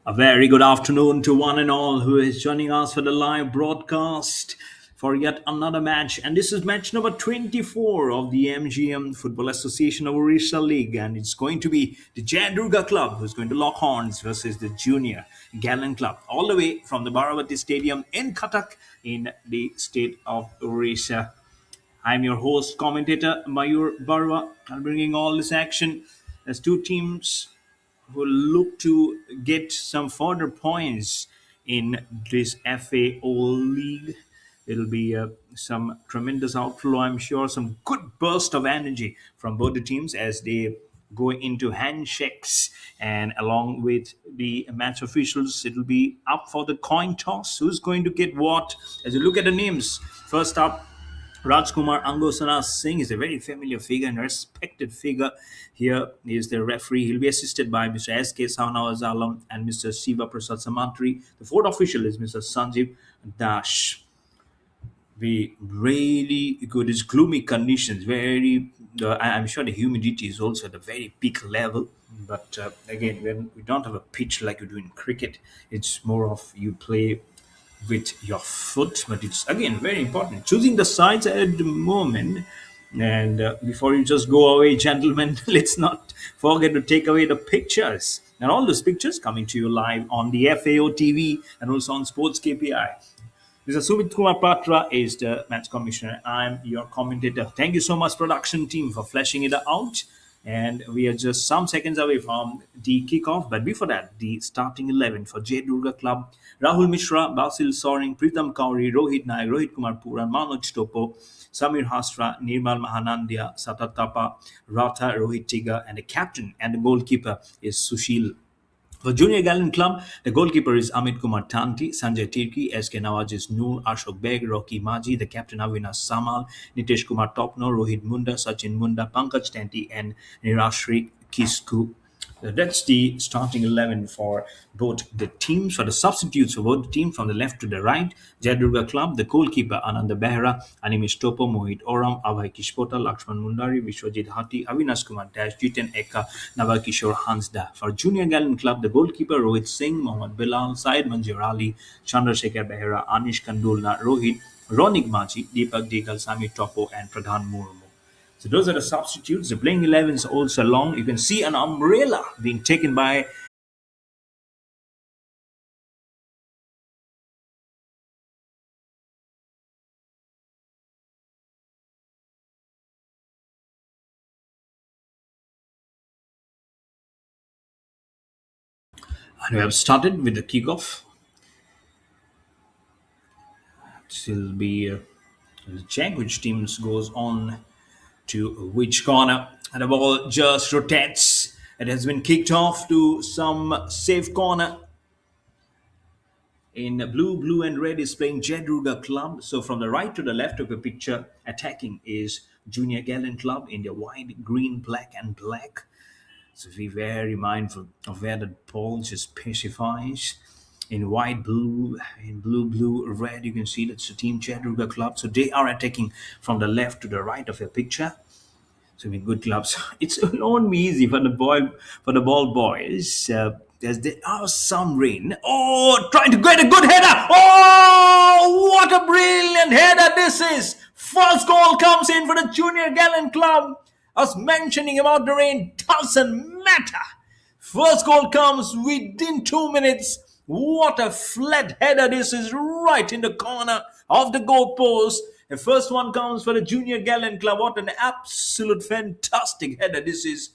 A very good afternoon to one and all who is joining us for the live broadcast for yet another match. And this is match number 24 of the MGM Football Association of Odisha League. And it's going to be the Jay Durga Club who's going to lock horns versus the Junior Gallant Club, all the way from the Barabati Stadium in Cuttack in the state of Odisha. I'm your host, commentator Mayur Barwa. I'm bringing all this action as two teams who look to get some further points in this FAO league. It'll be some tremendous outflow, I'm sure, some good burst of energy from both the teams as they go into handshakes. And along with the match officials, it'll be up for the coin toss. Who's going to get what? As you look at the names, first up, Rajkumar Angosana Singh is a very familiar figure and respected figure. Here is the referee. He'll be assisted by Mr. S.K. Sahnawazalam and Mr. Shiva Prasad Samantri. The fourth official is Mr. Sanjeev Dash. Be really good. It's gloomy conditions. I'm sure the humidity is also at a very peak level. But again, when we don't have a pitch like you do in cricket, it's more of you play with your foot. But it's again very important choosing the sides at the moment. And before you just go away, gentlemen, let's not forget to take away the pictures. And all those pictures coming to you live on the FAO TV and also on Sports KPI. Mr. Sumit Kumar Patra is the match commissioner. I'm your commentator. Thank you so much, production team, for fleshing it out. And we are just some seconds away from the kickoff. But before that, the starting 11 for Jay Durga Club: Rahul Mishra, Basil Soring, Pritam Kauri, Rohit Naik, Rohit Kumar Puran, Manoj Topo, Samir Hasra, Nirmal Mahanandia, Satatapa, Ratha, Rohit Tiga, and the captain and the goalkeeper is Sushil. For Junior Gallant Club, the goalkeeper is Amit Kumar Tanti, Sanjay Tirki, SK Nawaz is Noor, Ashok Beg, Rocky Maji, the captain Avinash Samal, Nitesh Kumar Topno, Rohit Munda, Sachin Munda, Pankaj Tanti, and Nirashri Kisku. So that's the starting 11 for both the teams. For the substitutes for both the teams, from the left to the right, Jayadurga Club, the goalkeeper Anand Behra, Animesh Topo, Mohit Oram, Abhay Kishpota, Lakshman Mundari, Vishwajit Hati, Avinash Kumar Dash, Jiten Eka, Navakishore Hansda. For Junior Gallant Club, the goalkeeper Rohit Singh, Mohammad Bilal, Syed Manjir Ali, Chandrasekhar Behra, Anish Kandulna, Rohit, Ronik Maji, Deepak Degal, Sami Topo, and Pradhan Murmu. So those are the substitutes. The playing 11s also long. You can see an umbrella being taken by. And we have started with the kickoff. This will be check which teams goes on to which corner. And the ball just rotates. It has been kicked off to some safe corner. In blue and red is playing Jay Durga Club. So from the right to the left of the picture, attacking is Junior Gallant Club in their white, green, black, and black. So be very mindful of where the ball just specifies. In white, blue, in blue, red, you can see that's the team Jay Durga Club. So they are attacking from the left to the right of your picture. So with good clubs, it's not easy for the ball boys. As there are some rain. Oh, trying to get a good header. Oh, what a brilliant header this is! First goal comes in for the Junior Gallant Club. Us mentioning about the rain doesn't matter. First goal comes within 2 minutes. What a flat header this is, right in the corner of the goalpost. The first one comes for the Junior Gallant Club. What an absolute fantastic header this is.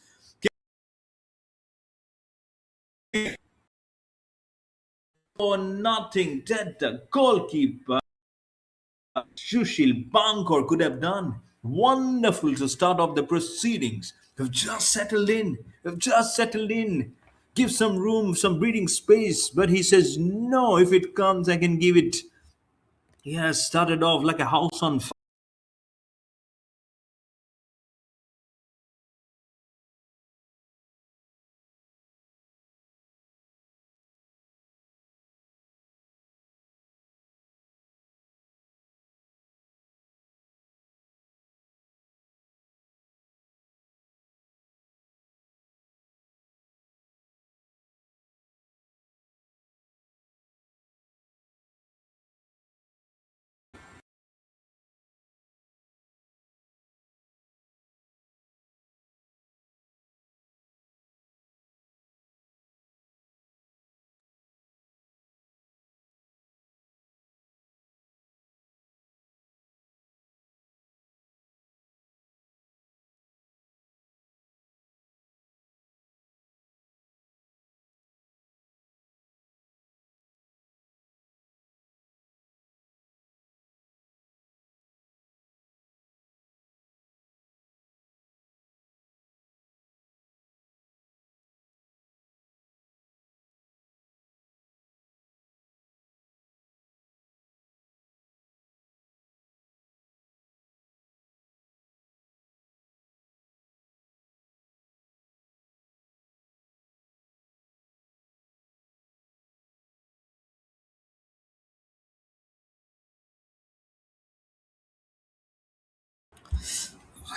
For nothing that the goalkeeper Sushil Bankor could have done. Wonderful to start off the proceedings. We've just settled in. We've just settled in. Give some room, some breathing space. But he says, no, if it comes, I can give it. He has started off like a house on fire.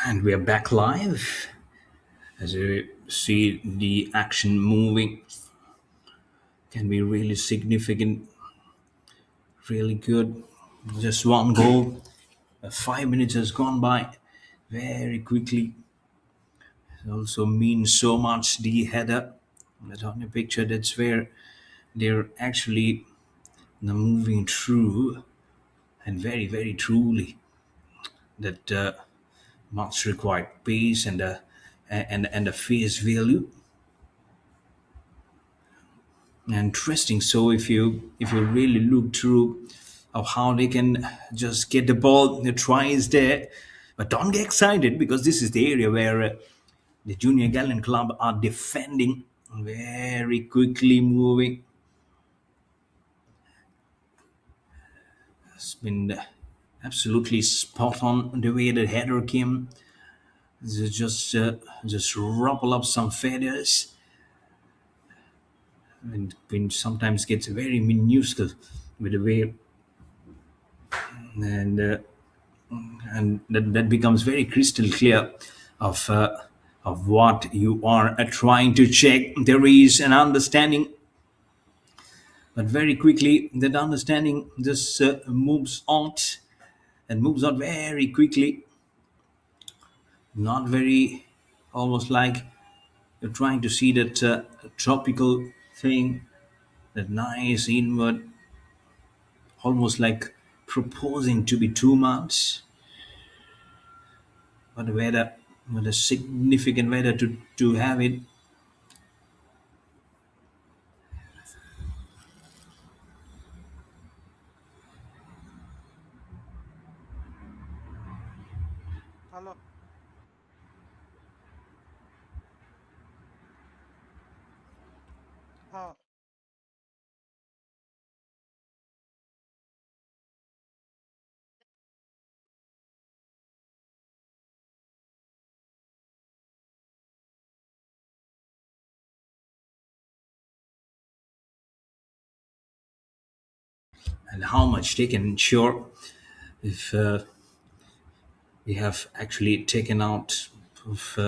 And we are back live as you see the action moving. Can be really significant, really good. Just one goal. 5 minutes has gone by very quickly. It also means so much. The header that on the picture, that's where they're actually moving through, and very, very truly that much required pace and a face value. Interesting. So if you really look through of how they can just get the ball, the try is there, but don't get excited because this is the area where the Junior Gallant Club are defending, very quickly moving. It's been absolutely spot on the way the header came. This is just ruffle up some feathers, and been sometimes gets very minuscule with the way, and that becomes very crystal clear of of what you are trying to check. There is an understanding, but very quickly that understanding just moves out and moves out very quickly. Not very, almost like you're trying to see that tropical thing, that nice inward, almost like proposing to be too much, but whether with a significant weather to have it. Hello. Huh. And how much they can ensure if we have actually taken out of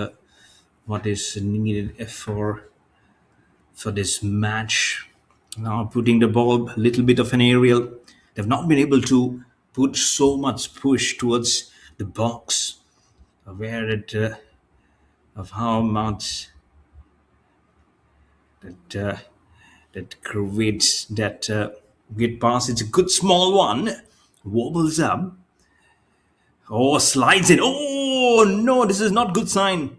what is needed for this match. Now putting the ball a little bit of an aerial. They've not been able to put so much push towards the box, aware of how much that that creates that good pass. It's a good small one. Wobbles up. Oh, slides in. Oh no, this is not good sign.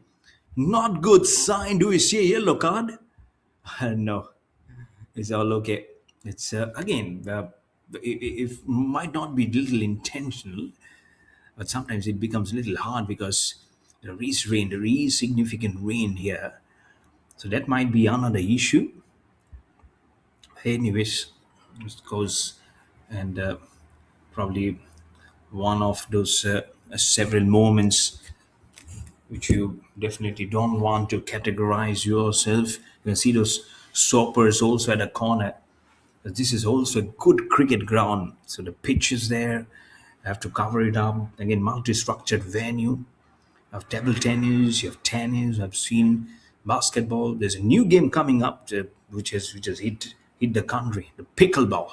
Not good sign. Do we see a yellow card? No, it's all okay. It's again, if might not be little intentional, but sometimes it becomes a little hard because there is rain. There is significant rain here, so that might be another issue. Anyways, it goes and probably one of those several moments which you definitely don't want to categorize yourself. You can see those soppers also at the corner. This is also a good cricket ground. So the pitch is there. You have to cover it up. Again, multi-structured venue. You have table tennis, you have tennis. I've seen basketball. There's a new game coming up which has hit the country. The pickleball.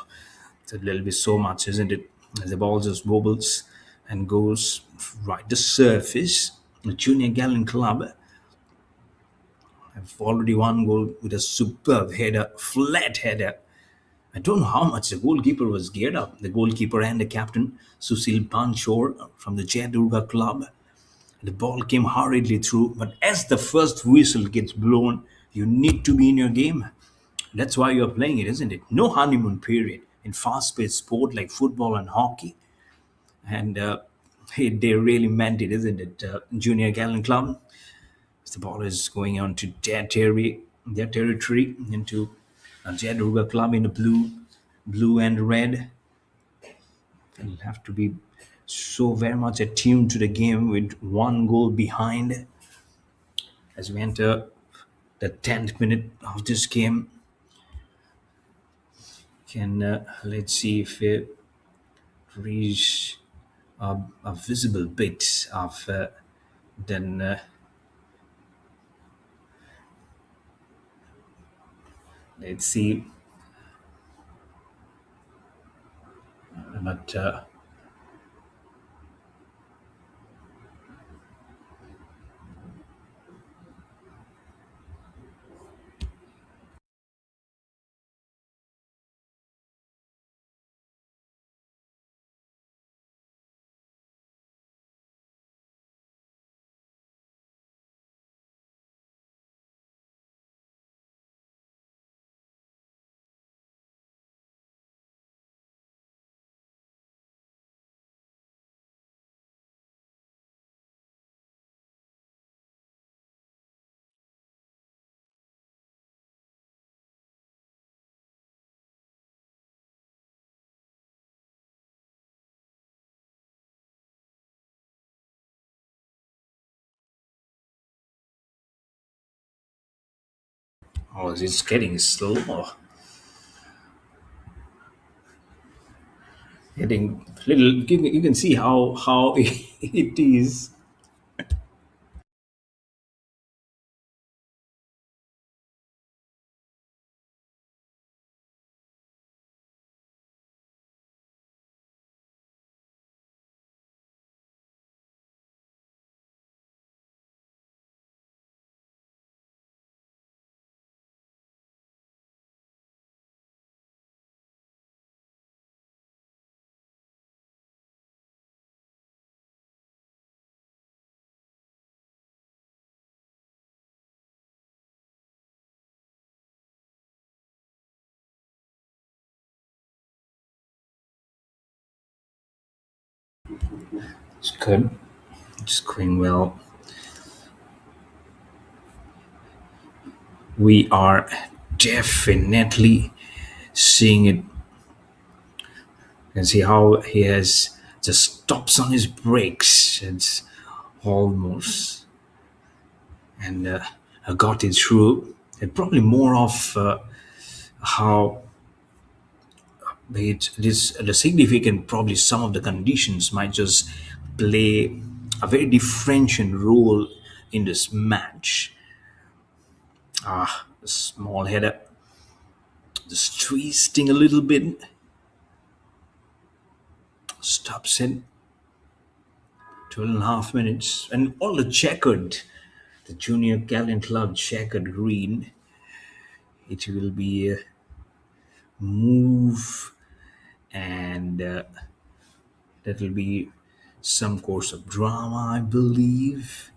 It's a little bit so much, isn't it? As the ball just wobbles and goes right the surface. The Junior Gallant Club have already one goal with a superb header, flat header. I don't know how much the goalkeeper was geared up. The goalkeeper and the captain, Susil Panchor from the Jay Durga Club. The ball came hurriedly through, but as the first whistle gets blown, you need to be in your game. That's why you're playing it, isn't it? No honeymoon period in fast-paced sport like football and hockey. And they really meant it, isn't it? Junior Gallant Club. The ball is going on to their territory into Jay Durga Club in the blue and red. They'll have to be so very much attuned to the game with one goal behind as we enter the 10th minute of this game. Can let's see if it reach a visible bit of Then let's see. But oh, it's getting slow. Getting little. You can see how it is. It's good. It's going well. We are definitely seeing it. You can see how he has just stops on his brakes. It's almost and got it through. And probably more of how this the significant probably some of the conditions might just play a very differential role in this match. The small header just twisting a little bit, stops in 12.5 minutes, and all the checkered, the Junior Gallant Club checkered green. It will be a move, and that will be some course of drama, I believe.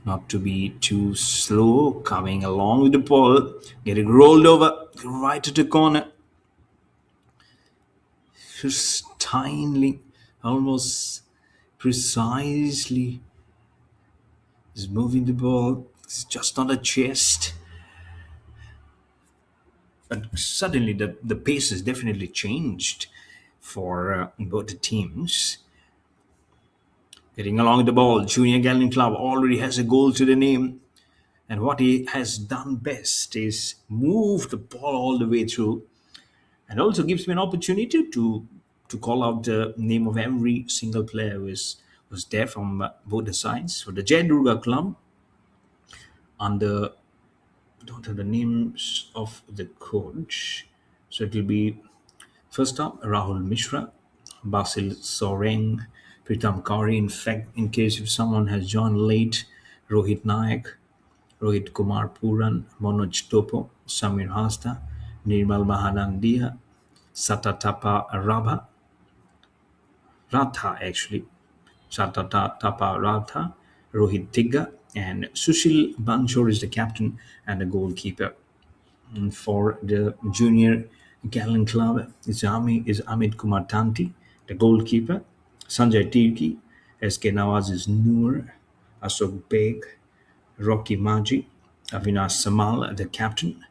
Not to be too slow, coming along with the ball, getting rolled over right to the corner. Just tiny, almost precisely, is moving the ball. It's just on the chest. But suddenly the pace has definitely changed for both the teams. Getting along with the ball, Junior Gallant Club already has a goal to the name. And what he has done best is move the ball all the way through, and also gives me an opportunity to call out the name of every single player who was there from both the sides. For the Jay Durga Club, under don't have the names of the coach, so it will be first up Rahul Mishra, Basil Soreng, Pritam Kauri. In fact, in case if someone has joined late, Rohit Nayak, Rohit Kumar Puran, Manoj Topo, Samir Hasta, Nirmal Mahanandia, Satatapa Ratha actually, Satatapa Ratha, Rohit Tigga, and Sushil Banchor is the captain and the goalkeeper. And for the Junior Gallant Club, is Amit Kumar Tanti, the goalkeeper. Sanjay Tirki, SK Nawaz is Noor, Ashok Beg, Rocky Maji, Avinash Samal, the captain.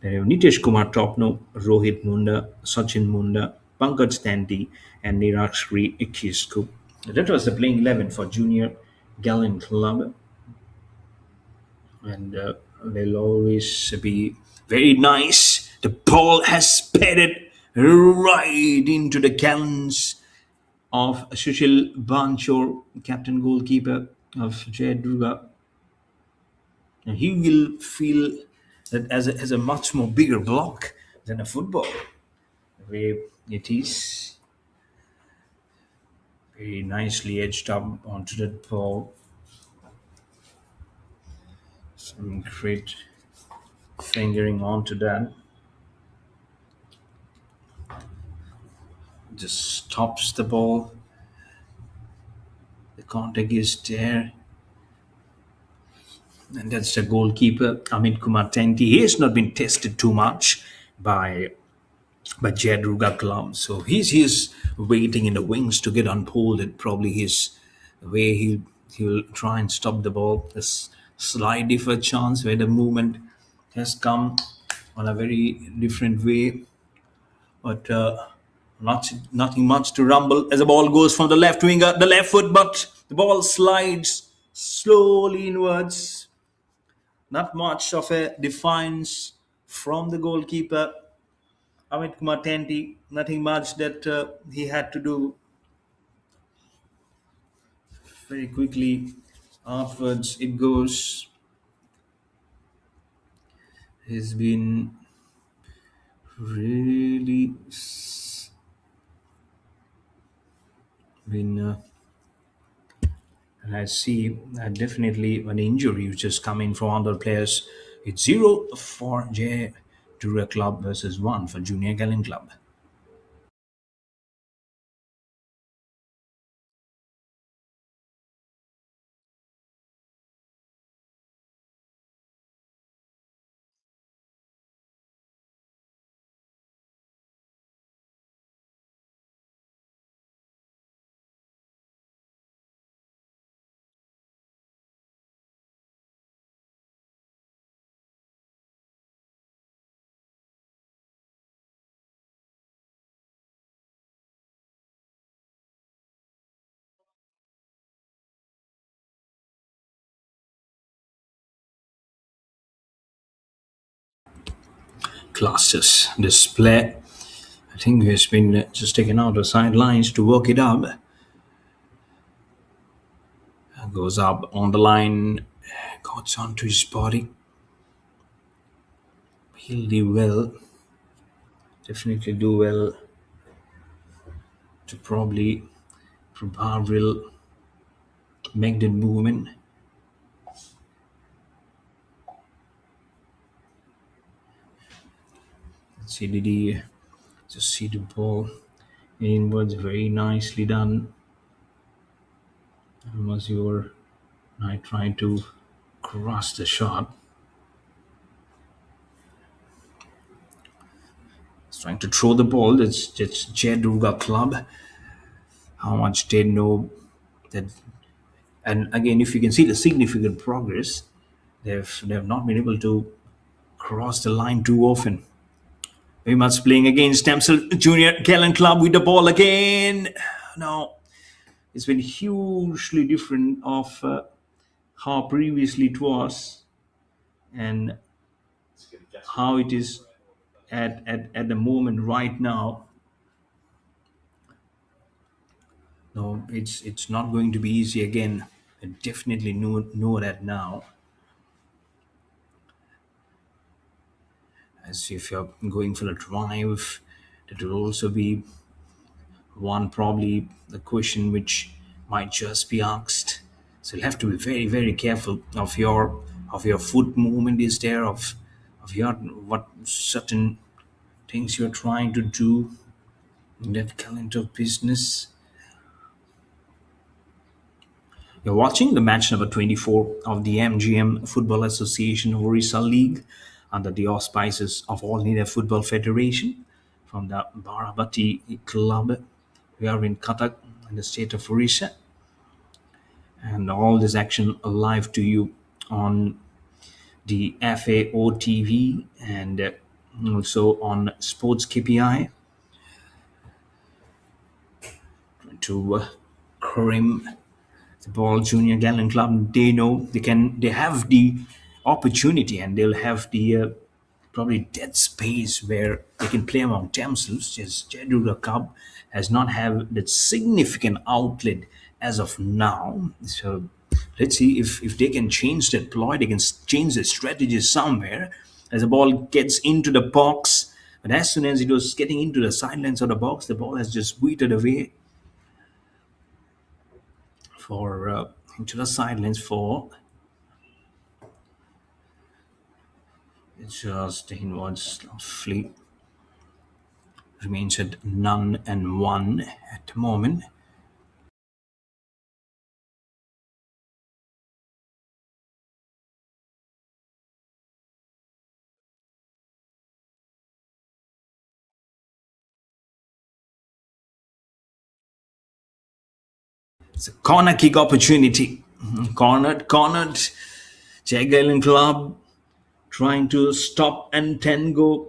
Then you have Nitish Kumar Topno, Rohit Munda, Sachin Munda, Pankaj Tanti, and Nirakshri Ikisku. That was the playing 11 for Junior Gallant Club, and they'll always be very nice. The ball has sped it right into the gallants of Sushil Banchor, captain goalkeeper of Jay Durga, and he will feel that as a much more bigger block than a football. The way it is very nicely edged up onto that ball. Some great fingering onto that. Just stops the ball. The contact is there. And that's the goalkeeper, Amit Kumar Tenti. He has not been tested too much by Jay Durga Club. So he's waiting in the wings to get unfolded. Probably his way he'll try and stop the ball. There's slight different chance where the movement has come on a very different way. But nothing much to rumble as the ball goes from the left winger, the left foot, but the ball slides slowly inwards. Not much of a defiance from the goalkeeper, Amit Kumar Tenti. Nothing much that he had to do. Very quickly outwards it goes. He's really been and I see definitely an injury which is coming from other players. It's 0 for Jay Durga Club versus 1 for Jr Gallant Club. Classes display. I think he has been just taken out of sidelines to work it up. Goes up on the line, goes onto his body. He'll do well, definitely do well to probably will make that movement. Let's see, did he just see the ball inwards? Very nicely done. Was your I trying to cross the shot? He's trying to throw the ball. That's Jay Durga Club. How much they know that, and again, if you can see the significant progress, they've not been able to cross the line too often. Very much playing against themselves. Jr Gallant Club with the ball again. Now it's been hugely different of how previously it was and how it is at the moment right now. No, it's not going to be easy again. I definitely know that now. As if you're going for a drive, that will also be one probably the question which might just be asked. So you'll have to be very very careful of your foot movement is there of your what certain things you're trying to do in that kind of business. You're watching the match number 24 of the MGM Football Association Orissa League under the auspices of All India Football Federation from the Barabati Club. We are in Cuttack in the state of Odisha, and all this action live to you on the FAO TV and also on SportsKPI to crim the ball. Junior Gallant Club, they know they have the opportunity and they'll have the probably dead space where they can play among themselves. Just Jay Durga Club has not have that significant outlet as of now. So let's see if they can change that ploy, they can change the strategy somewhere as the ball gets into the box. But as soon as it was getting into the sidelines of the box, the ball has just weeded away for into the sidelines for just inwards fleet remains at none and one at the moment. It's a corner kick opportunity. Cornered. Jay Gallant Club trying to stop and then go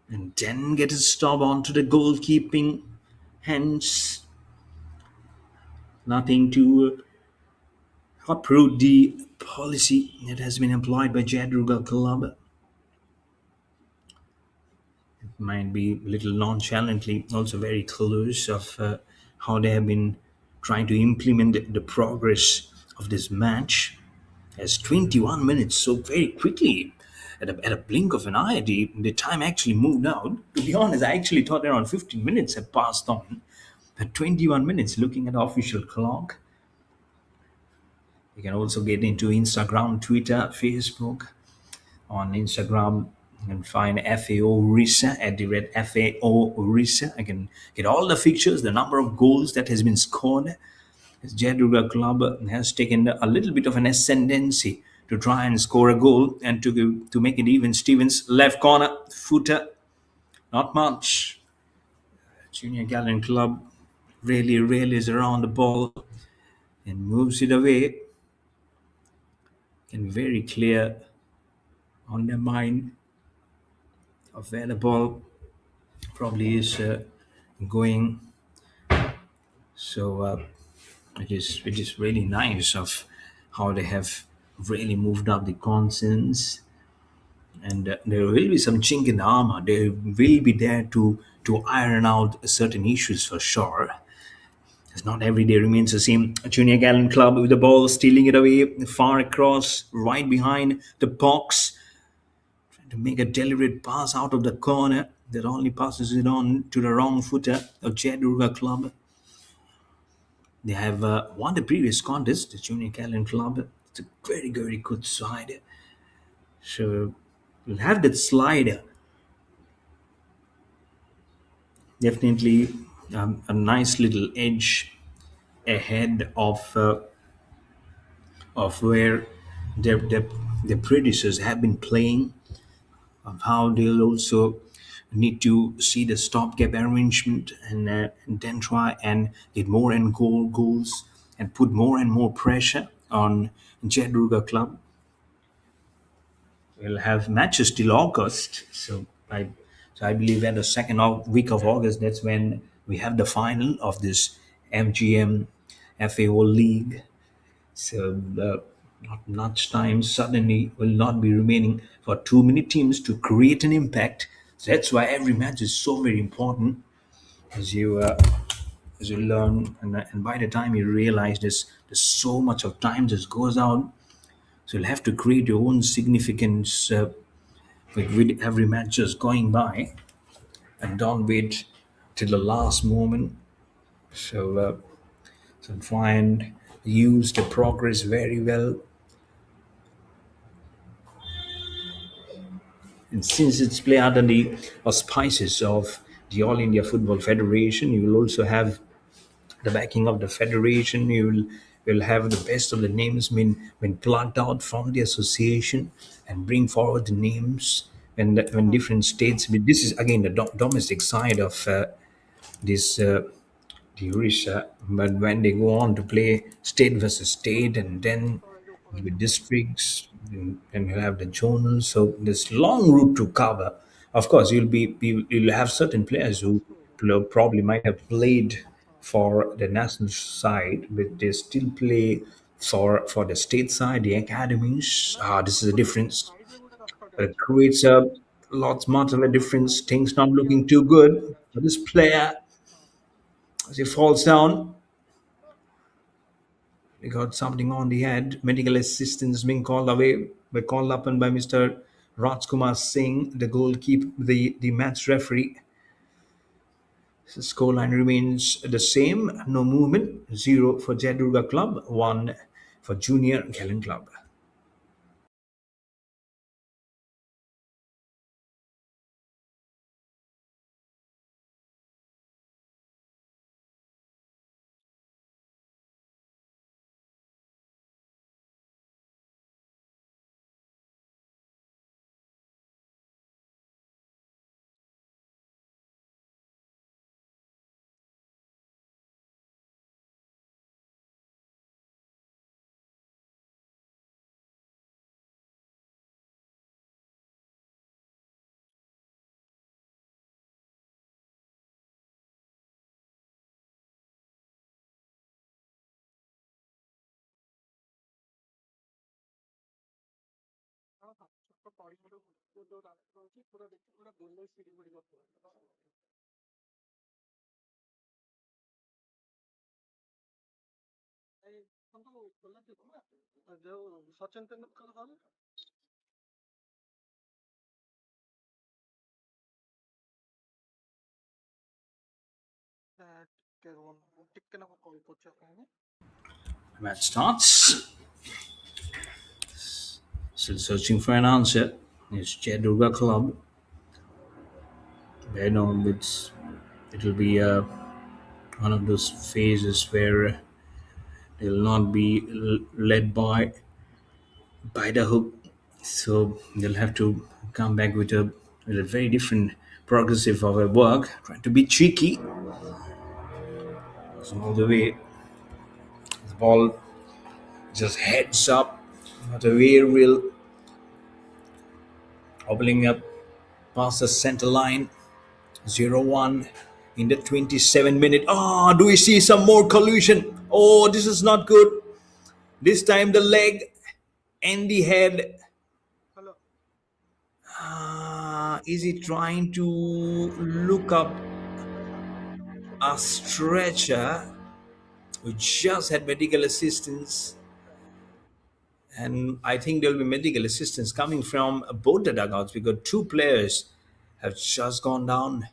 and then get a stop onto the goalkeeping. Hence, nothing to uproot the policy that has been employed by Jay Durga Club. Might be a little nonchalantly, also very close of how they have been trying to implement the progress of this match. As 21 minutes, so very quickly, at a blink of an eye, the time actually moved out. To be honest, I actually thought around 15 minutes had passed on. At 21 minutes, looking at the official clock, you can also get into Instagram, Twitter, Facebook. On Instagram, you can find FAO Orissa at the red FAO Orissa. I can get all the fixtures, the number of goals that has been scored. As Jay Durga Club has taken a little bit of an ascendancy to try and score a goal and to make it even. Stevens left corner footer, not much. Junior Gallant Club really is around the ball and moves it away. And very clear on their mind of where the ball probably is going. So it is really nice of how they have really moved up the concerns, and there will be some chink in the armor. They will be there to iron out certain issues for sure. It's not every day remains the same. Junior Gallant Club with the ball, stealing it away far across, right behind the box, trying to make a deliberate pass out of the corner that only passes it on to the wrong footer of Jay Durga Club. They have won the previous contest, the Junior Gallant Club. It's a very good side. So we'll have that slide. Definitely a nice little edge ahead of where their predecessors have been playing, of how they'll also need to see the stopgap arrangement and then try and get more and goals and put more and more pressure on Jay Durga Club. We'll have matches till August. So I believe at the second week of August, that's when we have the final of this MGM-FAO League. So not much time suddenly will not be remaining for too many teams to create an impact. So that's why every match is so very important, as you learn, and by the time you realize there's so much of time just goes out. So you'll have to create your own significance with every match just going by, and don't wait till the last moment. So try and use the progress very well. And since it's played under the auspices of the All India Football Federation, you will also have the backing of the federation. You will have the best of the names been plucked out from the association and bring forward the names when different states. This is again the domestic side of this the Odisha, but when they go on to play state versus state, and then with districts, and you'll have the zonal. So this long route to cover. Of course, you'll have certain players who probably might have played for the national side, but they still play for the state side, the academies. This is a difference. But it creates a lot much of a difference. Things not looking too good. But this player, as he falls down, he got something on the head. Medical assistance being called away, but called upon by Mr. Rajkumar Singh, the goalkeeper, the match referee. The scoreline remains the same, no movement. 0 for Jay Durga Club, 1 for Junior Gallant Club. Match starts. Still searching for an answer. It's Jay Durga Club. You know, it will be one of those phases where they'll not be led by the hook. So they'll have to come back with a very different progressive of a work, trying to be cheeky. So all the way, the ball just heads up, not a rear wheel, hobbling up past the center line. 0-1 in the 27 minute. Ah, do we see some more collusion? Oh, this is not good. This time the leg and the head. Is he trying to look up a stretcher? We just had medical assistance, and I think there will be medical assistance coming from both the dugouts because two players have just gone down.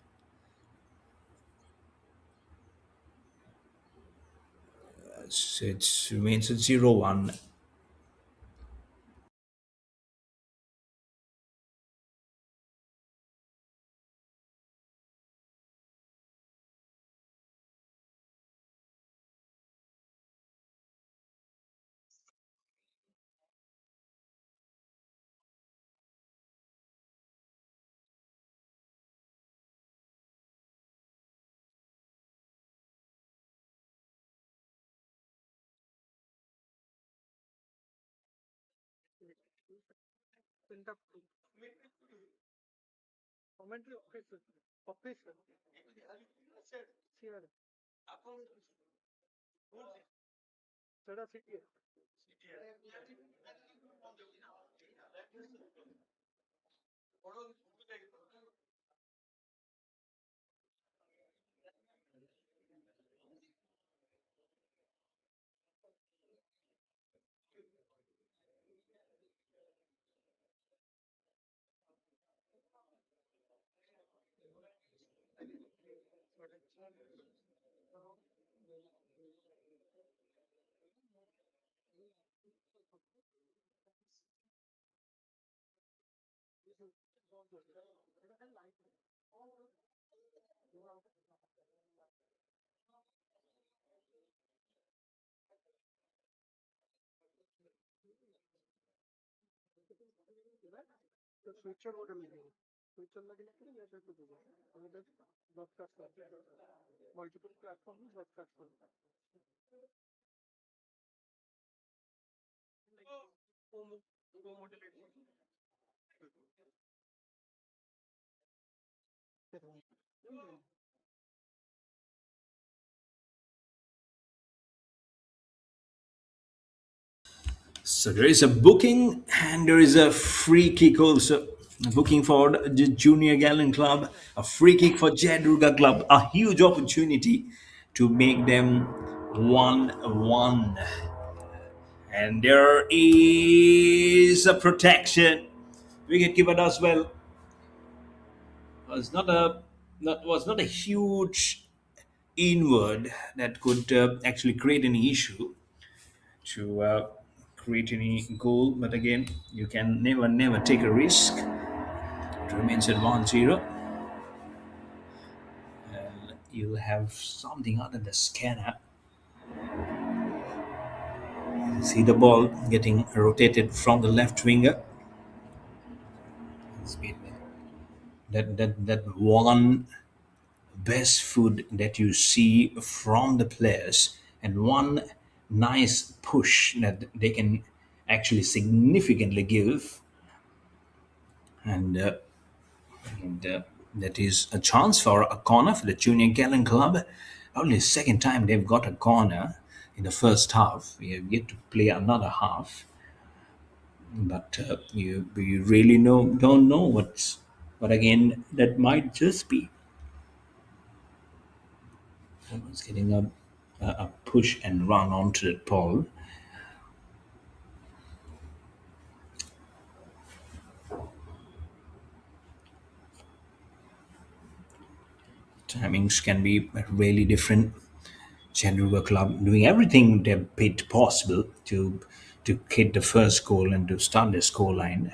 It remains at 0-1. So there is a booking and there is a free kick also. Looking for the Junior Gallant Club, a free kick for Jay Durga Club, a huge opportunity to make them 1-1. And there is a protection. Wicketkeeper does well. Was not a was not a huge inward that could actually create any issue to create any goal. But again, you can never take a risk. It remains at 1-0. You'll have something other than the scanner. See the ball getting rotated from the left winger. That one best food that you see from the players, and one nice push that they can actually significantly give, and that is a chance for a corner for the Junior Gallant Club. Only second time they've got a corner in the first half. We have yet to play another half, but you really don't know what's. But again, that might just be someone's getting a push and run onto the pole. Timings can be really different. Jay Durga Club doing everything they bit possible to hit the first goal and to start the scoreline.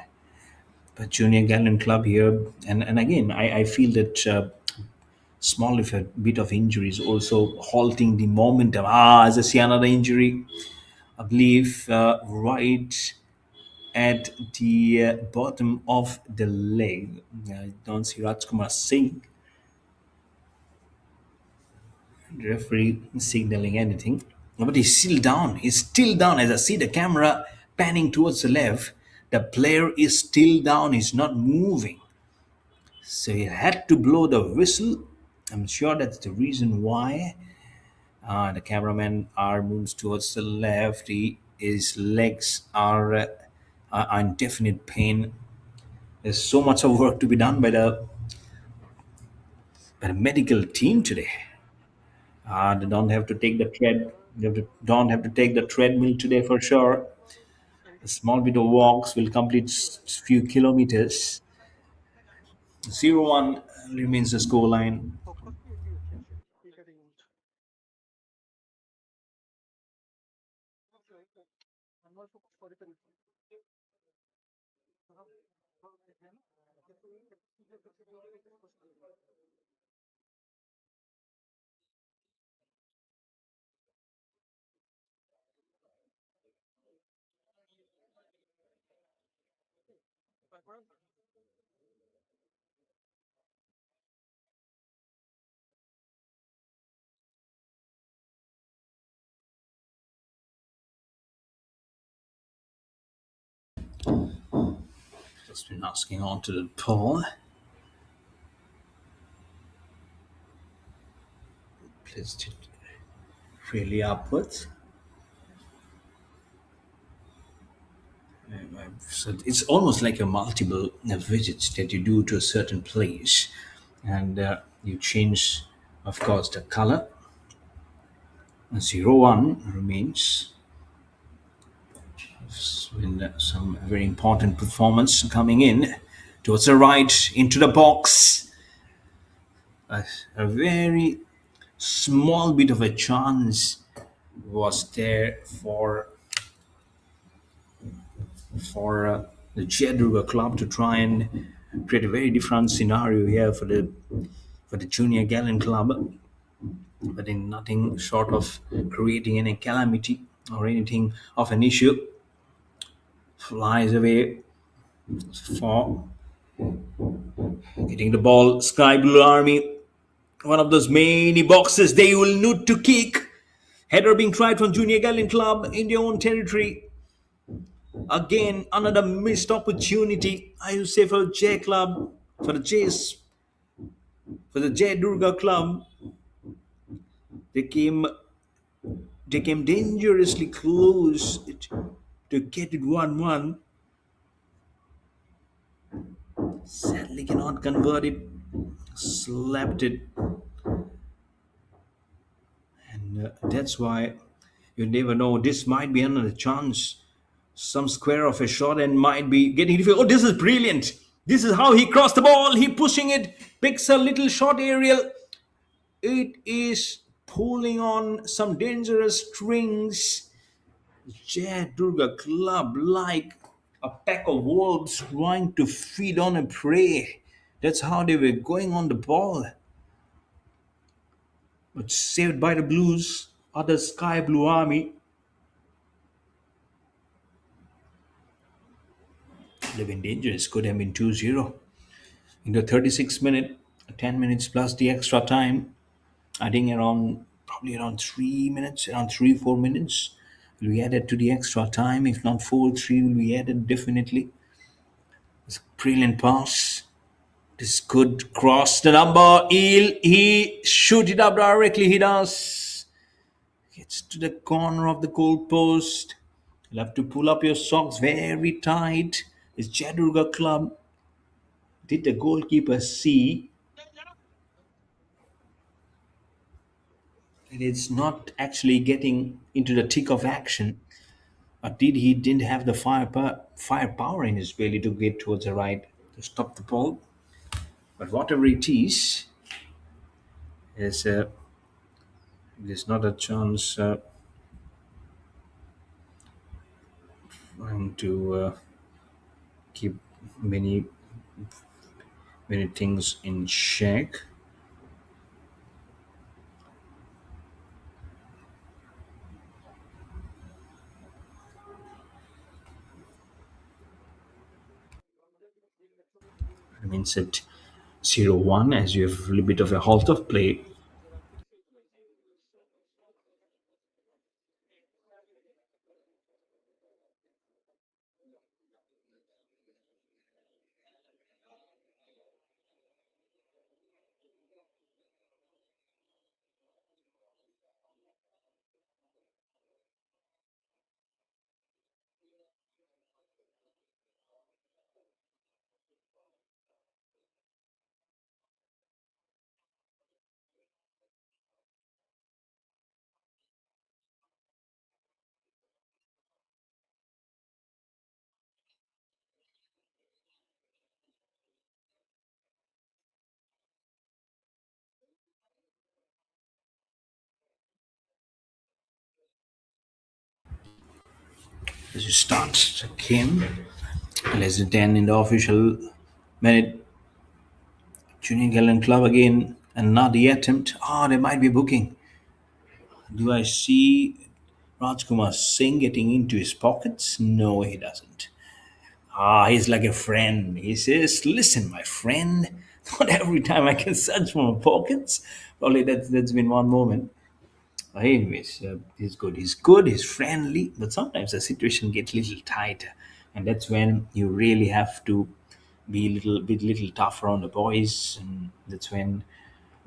But Junior Gallant Club here, and again, I feel that small if a bit of injury is also halting the momentum. As I see another injury, I believe right at the bottom of the leg. I don't see Rajkumar Singh, referee signaling anything. But he's still down. He's still down. As I see the camera panning towards the left, the player is still down. He's not moving. So he had to blow the whistle. I'm sure that's the reason why. The cameraman arm moves towards the left. His legs are in definite pain. There's so much of work to be done by the medical team today. They don't have to take the tread. Don't have to take the treadmill today for sure. A small bit of walks will complete few kilometers. 0-1 remains the scoreline. Just been asking on to the pole. Placed it really upwards. So it's almost like a multiple visits that you do to a certain place, and you change, of course, the color. 0-1 remains. With some very important performance coming in towards the right into the box. A very small bit of a chance was there for the Jay Durga Club to try and create a very different scenario here for the Junior Gallant Club, but in nothing short of creating any calamity or anything of an issue. Flies away for getting the ball. Sky Blue Army, one of those many boxes they will need to kick. Header being tried from Junior Gallant Club in their own territory. Again, another missed opportunity. I would say for J Club, for the Jays, for the Jay Durga Club, they came they came dangerously close to get it 1-1. Sadly cannot convert it. Slapped it. And that's why you never know. This might be another chance. Some square of a shot and might be getting difficult. Oh, this is brilliant. This is how he crossed the ball. He pushing it, picks a little short aerial. It is pulling on some dangerous strings. Jay Durga Club like a pack of wolves trying to feed on a prey. That's how they were going on the ball. But saved by the Blues, other Sky Blue Army. Could have been dangerous. Could have been 2-0. In the 36th minute, 10 minutes plus the extra time. I think around probably around 3 minutes, around 3 4 minutes will be added to the extra time. If not 4-3 will be added definitely. It's a brilliant pass. This could cross the number. He shoot it up directly. He does. Gets to the corner of the goal post. You'll have to pull up your socks very tight. It's Jay Durga Club. Did the goalkeeper see that it's not actually getting into the thick of action? Or did he didn't have the firepower in his belly to get towards the right to stop the ball? But whatever it is there's not a chance to keep many many things in check. I mean, set 0-1 as you have a little bit of a halt of play. As you start the game, less than 10 in the official minute. Junior Gallant Club again, another attempt. Ah, there might be booking. Do I see Rajkumar Singh getting into his pockets? No, he doesn't. Ah, he's like a friend. He says, "Listen, my friend, not every time I can search for my pockets." Probably that's been one moment. Anyways, he's good. He's good. He's friendly, but sometimes the situation gets a little tight, and that's when you really have to be a little tougher on the boys, and that's when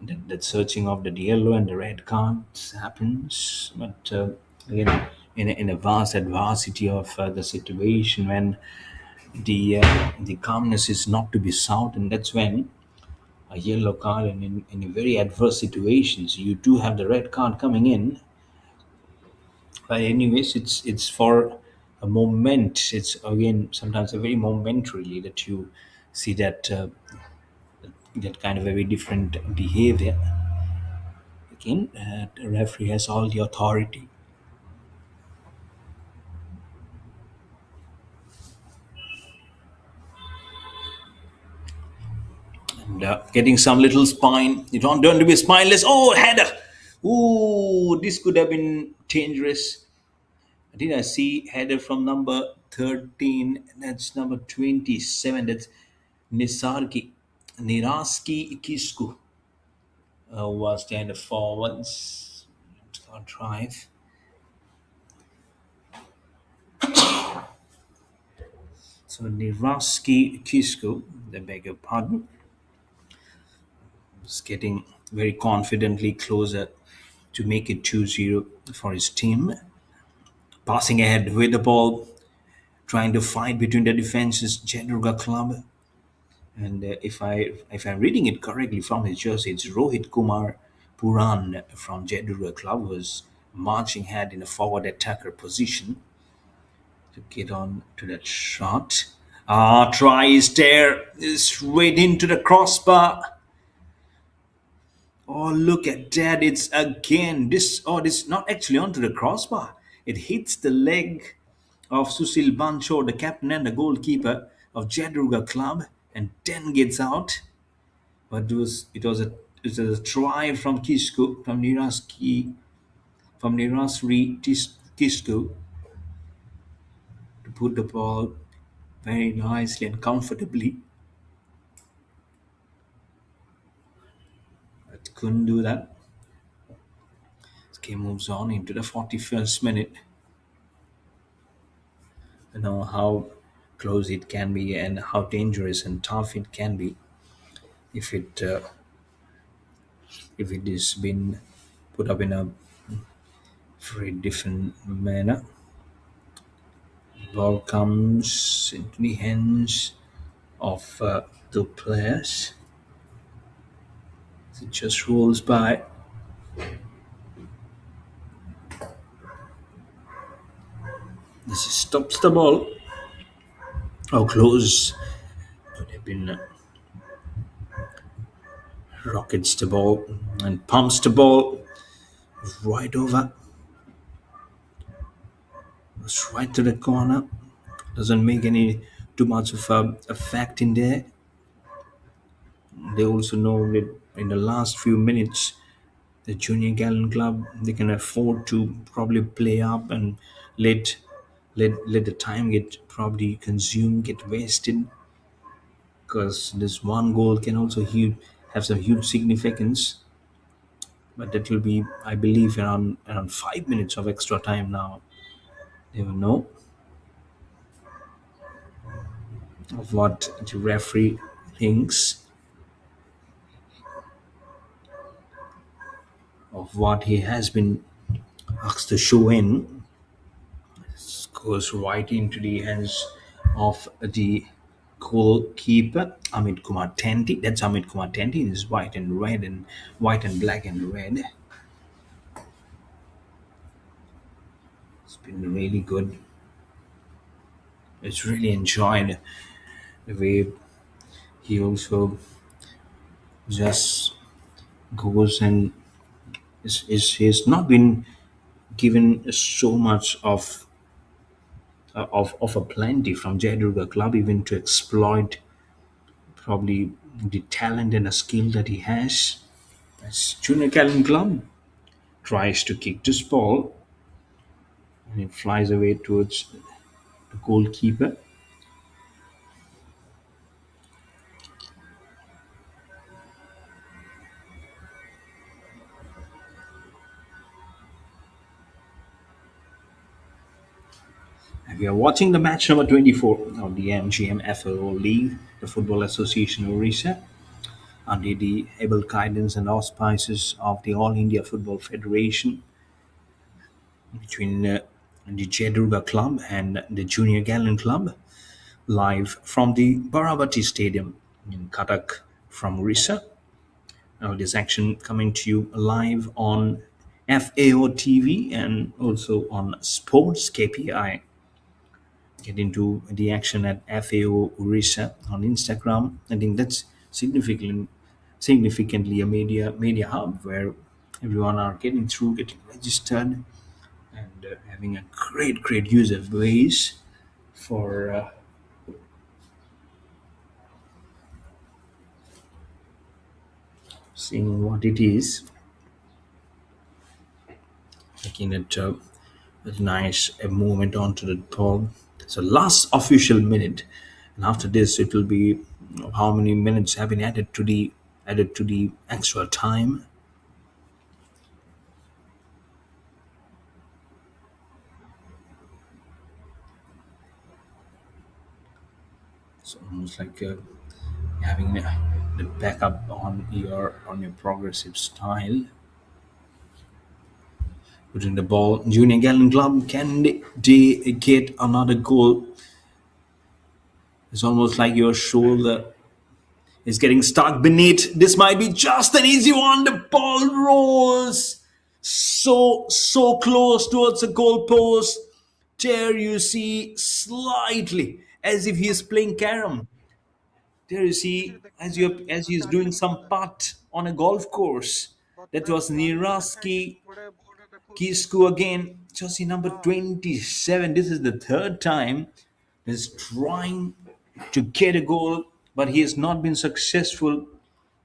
that searching of the yellow and the red cards happens. But again, in a vast adversity of the situation, when the calmness is not to be sought, and that's when a yellow card, and in very adverse situations, you do have the red card coming in. But anyways, it's for a moment. It's again sometimes a very momentarily that you see that kind of a very different behavior. Again, the referee has all the authority. And getting some little spine. You don't to be spineless. Oh, header! Ooh, this could have been dangerous. Did I see header from number 13? That's number 27. That's Nisarki. Niraski Ikisku was kind of forwards. Can't drive. So Niraski Ikisku, I beg your pardon, is getting very confidently closer to make it 2-0 for his team. Passing ahead with the ball, trying to fight between the defenses. Jay Durga Club And if I'm reading it correctly from his jersey, it's Rohit Kumar Puran from Jay Durga Club was marching ahead in a forward attacker position to get on to that shot. Tries there, straight into the crossbar. Oh, look at that! It's again this. Oh, this not actually onto the crossbar. It hits the leg of Susil Bancho, the captain and the goalkeeper of Jay Durga Club, and then gets out. But it was a try from Kisku from Nirasri Kisku to put the ball very nicely and comfortably. But couldn't do that. This game moves on into the 41st minute. You know how close it can be and how dangerous and tough it can be if it is been put up in a very different manner. Ball comes into the hands of the players. It just rolls by. This stops the ball. How close could have been rockets the ball and pumps the ball right over. Goes right to the corner. Doesn't make any too much of a effect in there. They also know that in the last few minutes, the Junior Gallant Club they can afford to probably play up and let let the time get probably consumed, get wasted, because this one goal can also have some huge significance. But that will be, I believe, around 5 minutes of extra time now. They will know of what the referee thinks, of what he has been asked to show in. This goes right into the hands of the goalkeeper Amit Kumar Tanti. That's Amit Kumar Tanti. It is white and red and white and black and red. It's been really good. It's really enjoyed the way he also just goes and he's not been given so much of a plenty from Jay Durga Club even to exploit probably the talent and the skill that he has. As Junior Gallant Club tries to kick this ball and it flies away towards the goalkeeper. And we are watching the match number 24 of the MGM-FAO League, the Football Association of Odisha, under the able guidance and auspices of the All India Football Federation between the Jay Durga Club and the Junior Gallant Club, live from the Barabati Stadium in Cuttack from Odisha. Now, this action coming to you live on FAO TV and also on SportsKPI. Get into the action at FAO Odisha on Instagram. I think that's significantly a media hub where everyone are getting through, getting registered, and having a great user base for seeing what it is, making it a nice movement onto the ball. So last official minute, and after this it will be how many minutes have been added to the extra time. It's almost like having the backup on your progressive style. Putting the ball, Junior Gallant Club, can they get another goal? It's almost like your shoulder Is getting stuck beneath. This might be just an easy one. The ball rolls so close towards the goalpost. There you see slightly as if he is playing carom. There you see as he is doing some putt on a golf course. That was Niraski Kisku again. Jersey number 27. This is the third time he's trying to get a goal, but he has not been successful.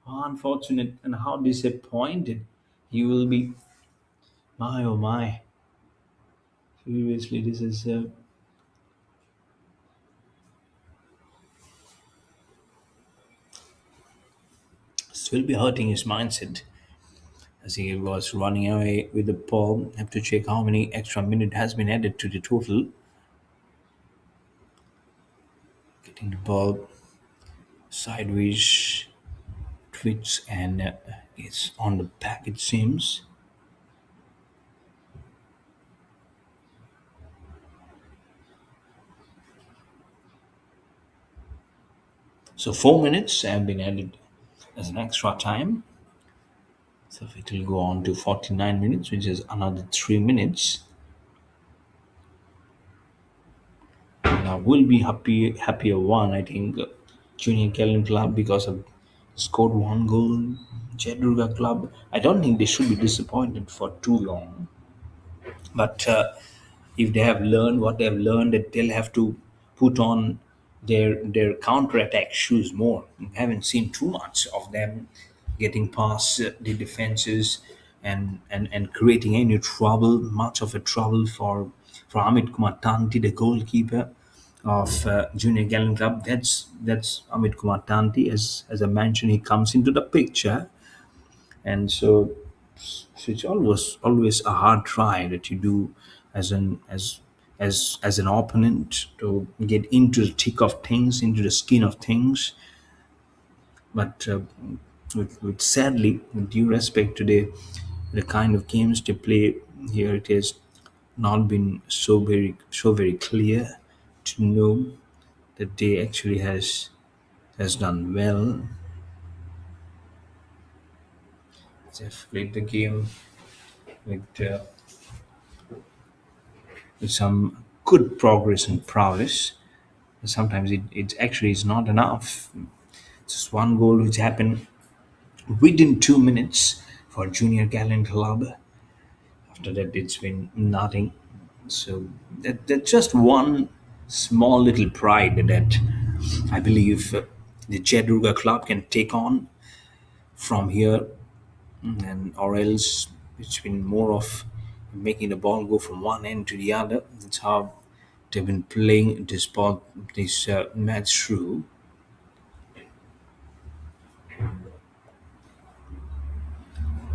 How unfortunate and how disappointed he will be. My oh my. Seriously, this will be hurting his mindset as he was running away with the ball. Have to check how many extra minute has been added to the total. Getting the ball sideways, twits, and it's on the back. It seems. So 4 minutes have been added as an extra time. So it will go on to 49 minutes, which is another 3 minutes. And I will be happier one, I think, Junior Gallant Club because of scored one goal. Jay Durga Club, I don't think they should be disappointed for too long. But if they have learned what they have learned, that they'll have to put on their counter attack shoes more. I haven't seen too much of them getting past the defenses and creating any trouble, much of a trouble for Amit Kumar Tanti, the goalkeeper of Junior Gallant Club. That's Amit Kumar Tanti. As I mentioned, he comes into the picture, and so it's always a hard try that you do as an opponent to get into the thick of things, into the skin of things. But with sadly, with due respect to the kind of games they play here, it has not been so very clear to know that they actually has done well. They've played the game with some good progress and prowess. Sometimes it actually is not enough. Just one goal which happened within 2 minutes for Junior Gallant Club. After that, it's been nothing. So that's just one small little pride that I believe the Jay Durga Club can take on from here, and or else it's been more of making the ball go from one end to the other. That's how they've been playing this match through.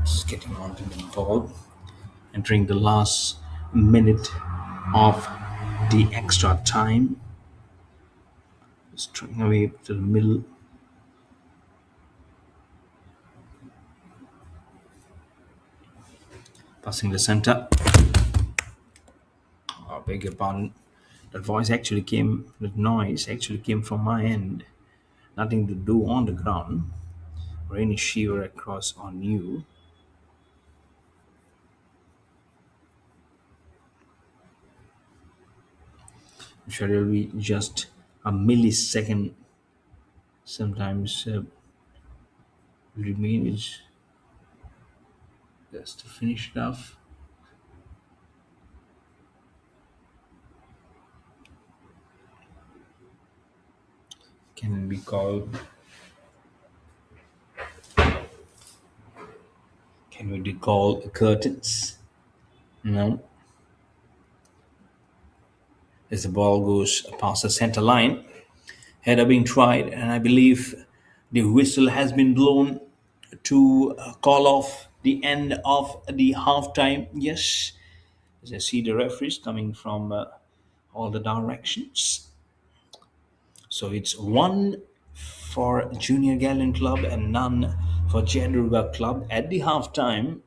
Just getting onto the ball, entering the last minute of the extra time. Straight away to the middle. Passing the center. Oh, beg your pardon. That noise actually came from my end. Nothing to do on the ground. Rainy shiver across on you. I'm sure it'll be just a millisecond. Sometimes remains just to finish it off. Can be called. Can we recall curtains? No. As the ball goes past the center line, header being tried, and I believe the whistle has been blown to call off the end of the halftime. Yes, as I see the referees coming from all the directions. So it's one for Junior Gallant Club and none for Jay Durga Club at the halftime.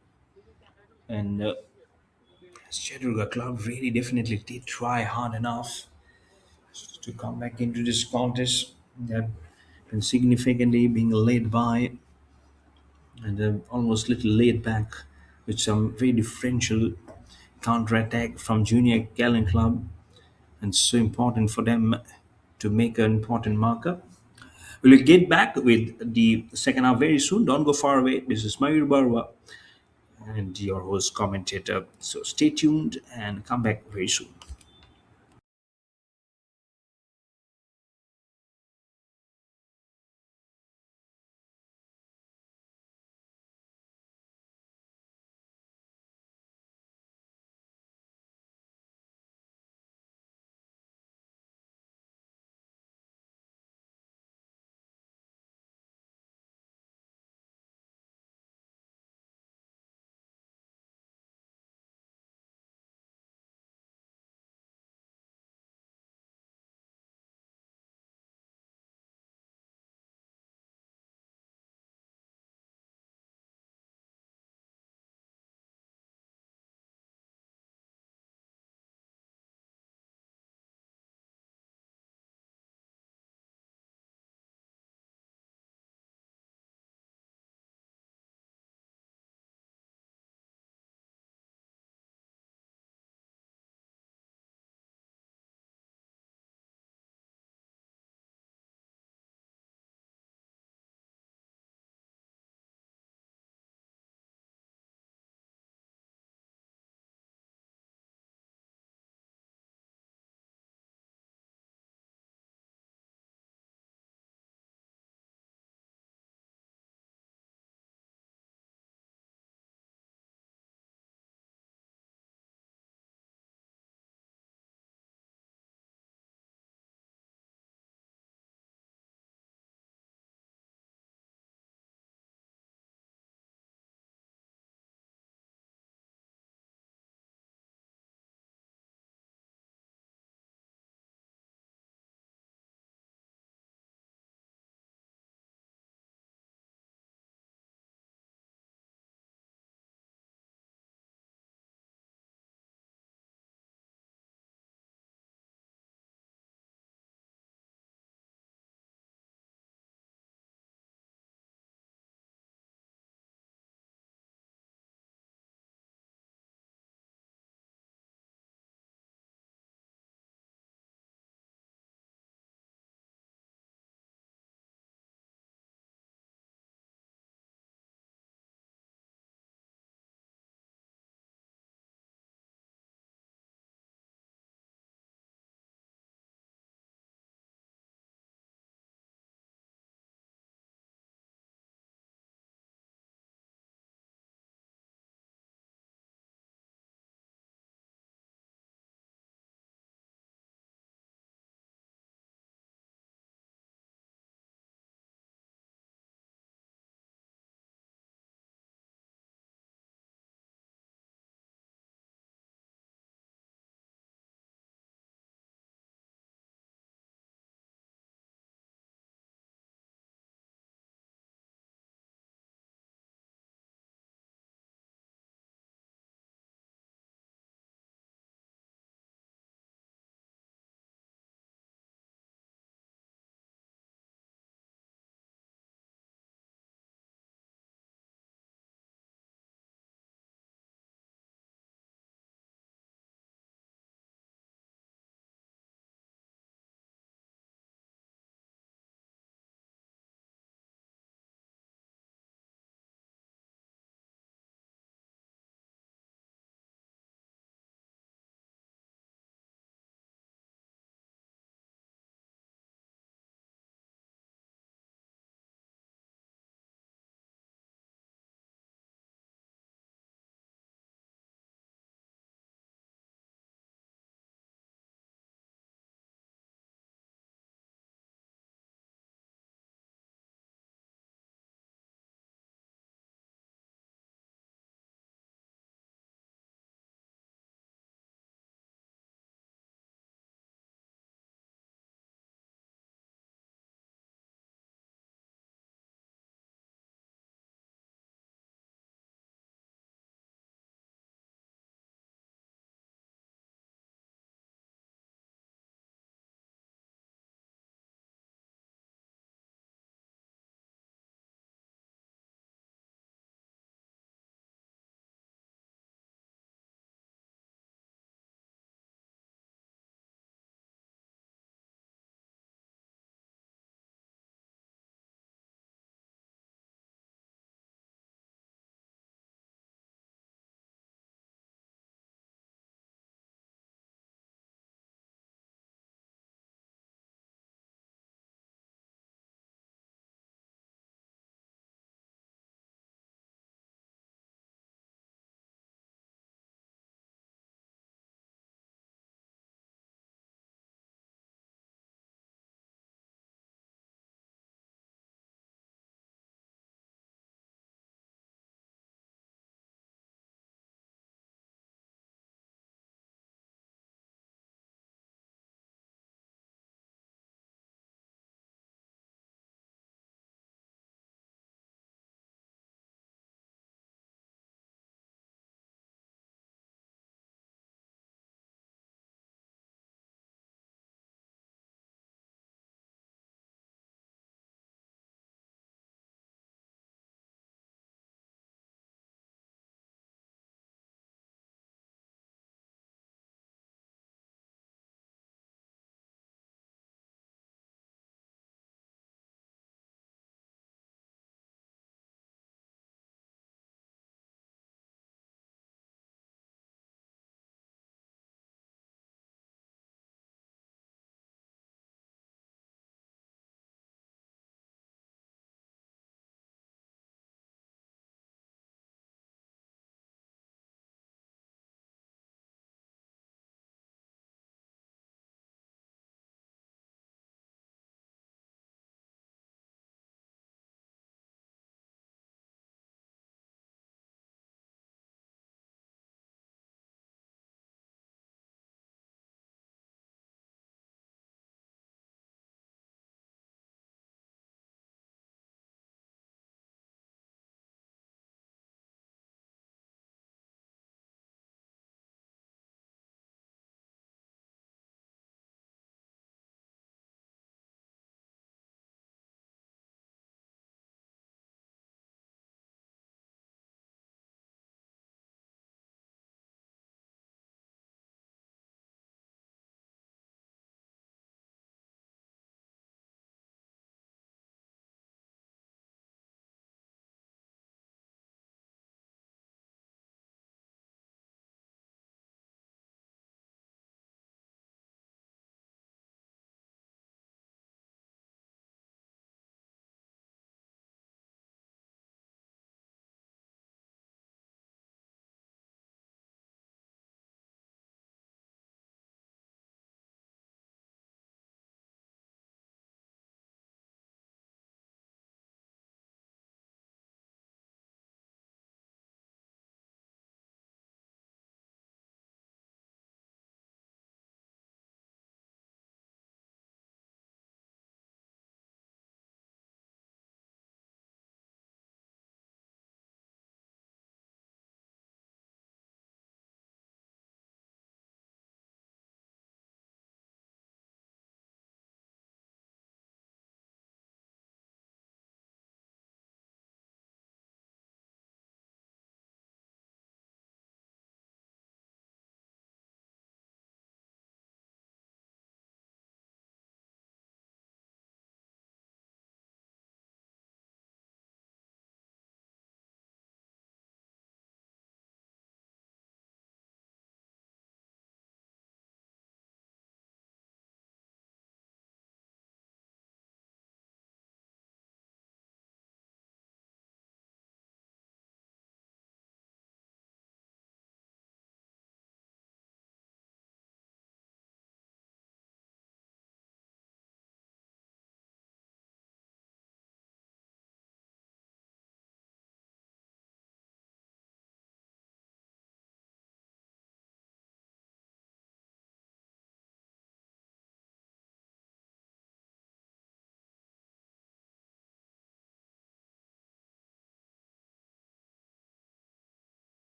And Jay Durga Club really definitely did try hard enough to come back into this contest. They've and significantly being led by and almost little laid back with some very differential counter-attack from Junior Gallant Club, and so important for them to make an important marker. We'll get back with the second half very soon. Don't go far away. This is Mayur Barwa and your host commentator. So stay tuned and come back very soon.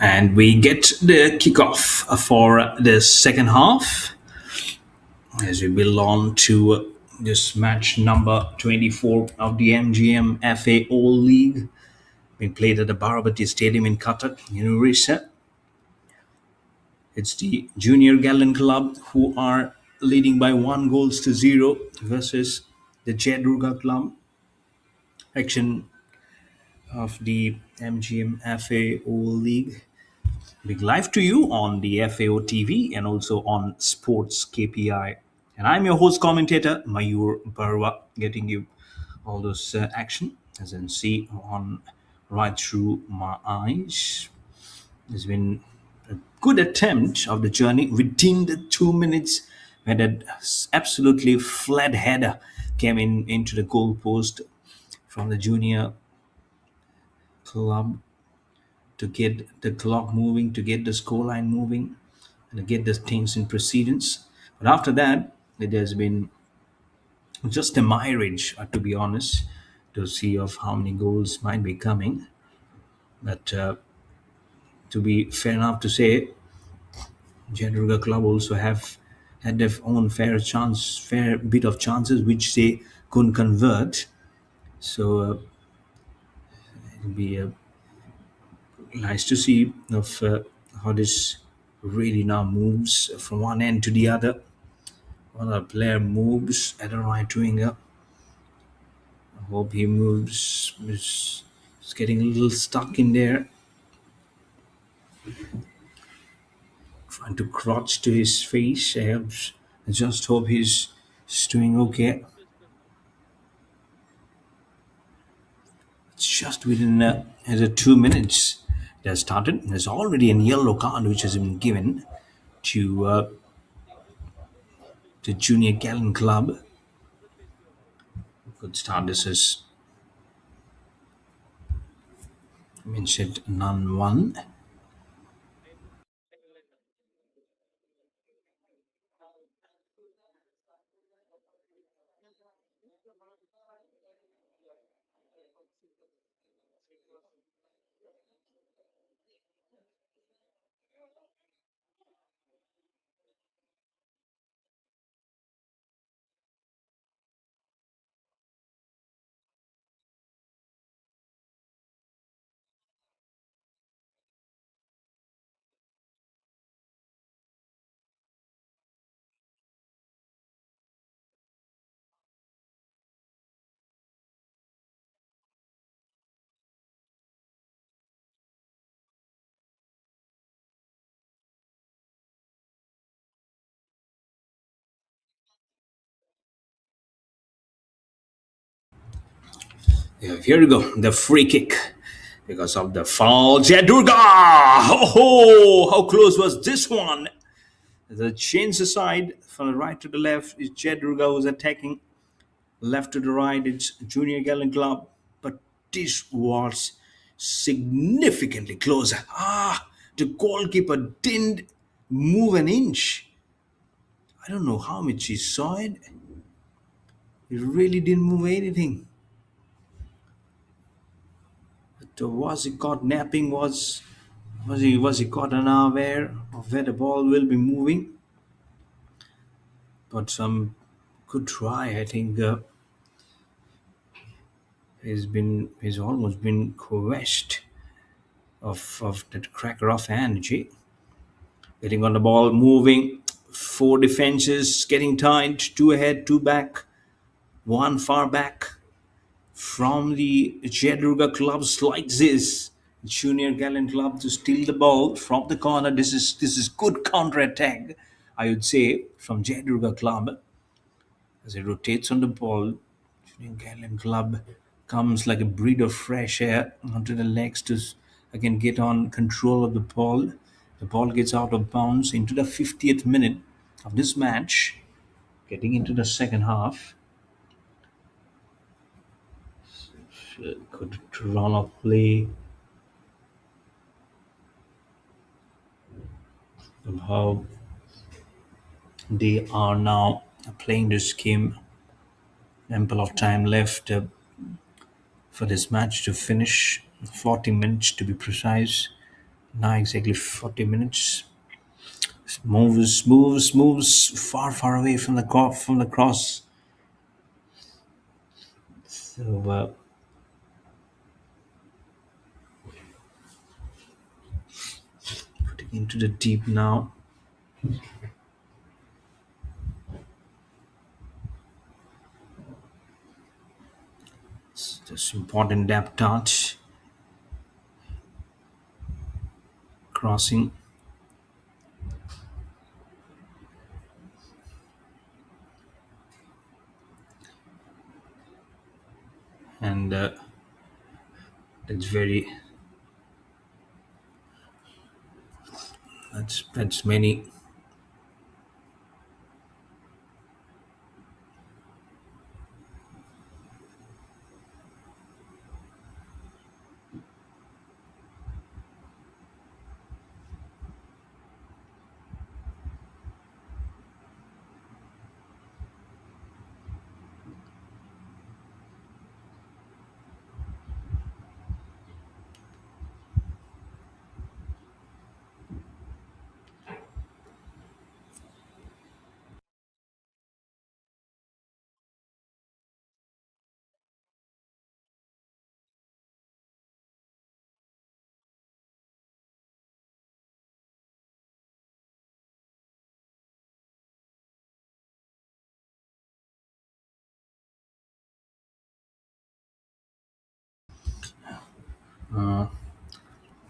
And we get the kickoff for the second half as we build on to this match number 24 of the MGM FAO League being played at the Barabati Stadium in Cuttack, Odisha. It's the Junior Gallant Club who are leading by 1 goal to 0 versus the Jay Durga Club. Action of the MGM-FAO League being live to you on the FAO TV and also on Sports KPI. And I'm your host commentator Mayur Barwa, getting you all those action as you can see on right through my eyes. There's been a good attempt of the journey within the 2 minutes when that absolutely flat header came in into the goalpost from the junior club to get the clock moving, to get the scoreline moving, and to get the things in precedence. But after that, it has been just a mirage, to be honest, to see of how many goals might be coming. But to be fair enough to say, Jay Durga Club also have had their own fair bit of chances which they couldn't convert. So it'll be nice to see of how this really now moves from one end to the other. While a player moves at the right winger, I hope he moves. Is getting a little stuck in there, trying to crouch to his face. I just hope he's doing okay. It's just within the 2 minutes it has started. There's already a yellow card which has been given to the Junior Gallant Club. Good start. This is mentioned none one. Yeah, here we go. The free kick because of the foul. Jay Durga! Oh, how close was this one? The change aside from the right to the left is Jay Durga who's attacking. Left to the right, it's Junior Gallant Club. But this was significantly closer. The goalkeeper didn't move an inch. I don't know how much he saw it. He really didn't move anything. But was he caught napping? Was he caught unaware of where the ball will be moving? But some good try. I think he's almost been crushed of that cracker of energy. Getting on the ball, moving. Four defenses getting tight. Two ahead, two back, one far back. From the Jay Durga Club slides this Junior Gallant Club to steal the ball from the corner. This is good counter attack, I would say, from Jay Durga Club as it rotates on the ball. Junior Gallant Club comes like a breath of fresh air onto the legs to again get on control of the ball. The ball gets out of bounds into the 50th minute of this match, getting into the second half. Could run of play of how they are now playing this game. Ample of time left for this match to finish. 40 minutes to be precise. Not exactly 40 minutes. Moves far, far away from the cross. So putting into the deep now. It's this important depth touch. Crossing. And that's very that's many.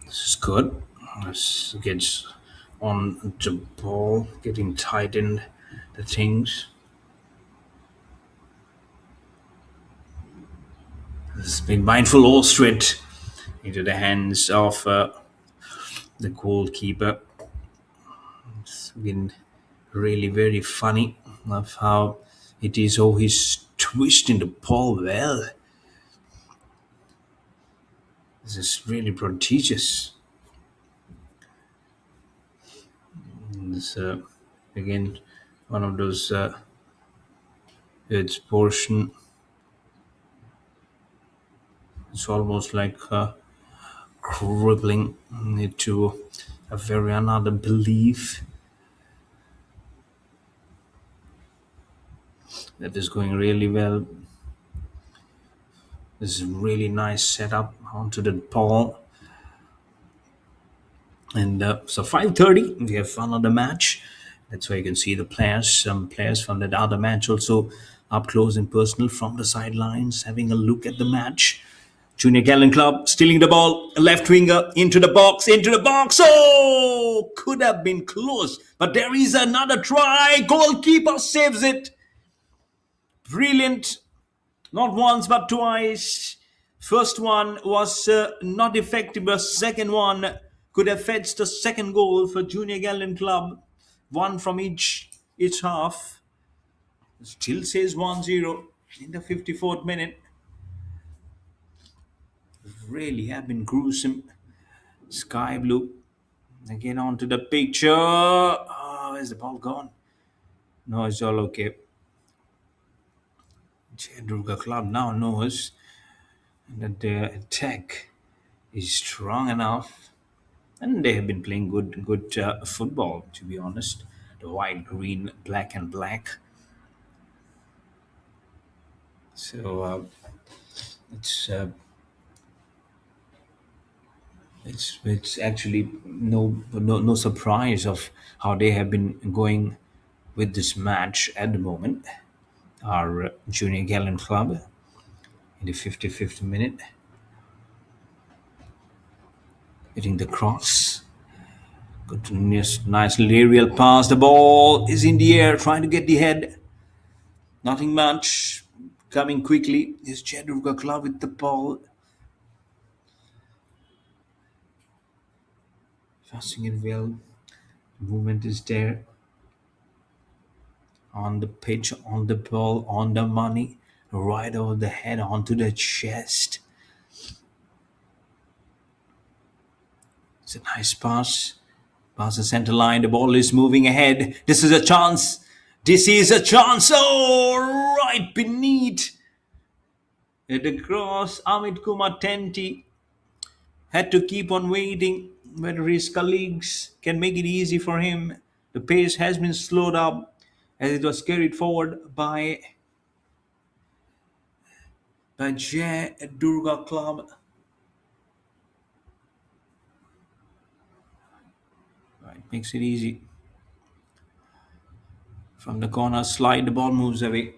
This is good. This gets on the ball, getting tightened the things. This has been mindful all straight into the hands of the goalkeeper. It's been really very funny of how it is. Oh, he's twisting the ball well. This is really prodigious. This again one of those it's portion. It's almost like crippling it to a very another belief that is going really well. This is really nice setup onto the ball. And so 5:30, we have another match. That's where you can see the players, some players from that other match also up close and personal from the sidelines, having a look at the match. Junior Gallant Club stealing the ball, left winger into the box, into the box. Oh, could have been close, but there is another try. Goalkeeper saves it. Brilliant. Not once, but twice. First one was not effective, but second one could have fetched the second goal for Junior Gallant Club. One from each half. Still says 1-0 in the 54th minute. Really have been gruesome. Sky blue. Again onto the picture. Oh, where's the ball gone? No, it's all okay. Jay Durga Club now knows that their attack is strong enough, and they have been playing good football. To be honest, the white, green, black, and black. So it's uh, it's actually no surprise of how they have been going with this match at the moment. Our Junior Gallant Club in the 55th minute, hitting the cross. Good, nice little aerial pass. The ball is in the air, trying to get the head. Nothing much. Coming quickly is Jay Durga Club with the ball. Passing it well. Movement is there. On the pitch, on the ball, on the money. Right over the head, onto the chest. It's a nice pass. Pass the center line. The ball is moving ahead. This is a chance. This is a chance. Oh, right beneath the cross. Amit Kumar Tenti had to keep on waiting whether his colleagues can make it easy for him. The pace has been slowed up as it was carried forward by Jay Durga Club. Right, makes it easy. From the corner slide, the ball moves away.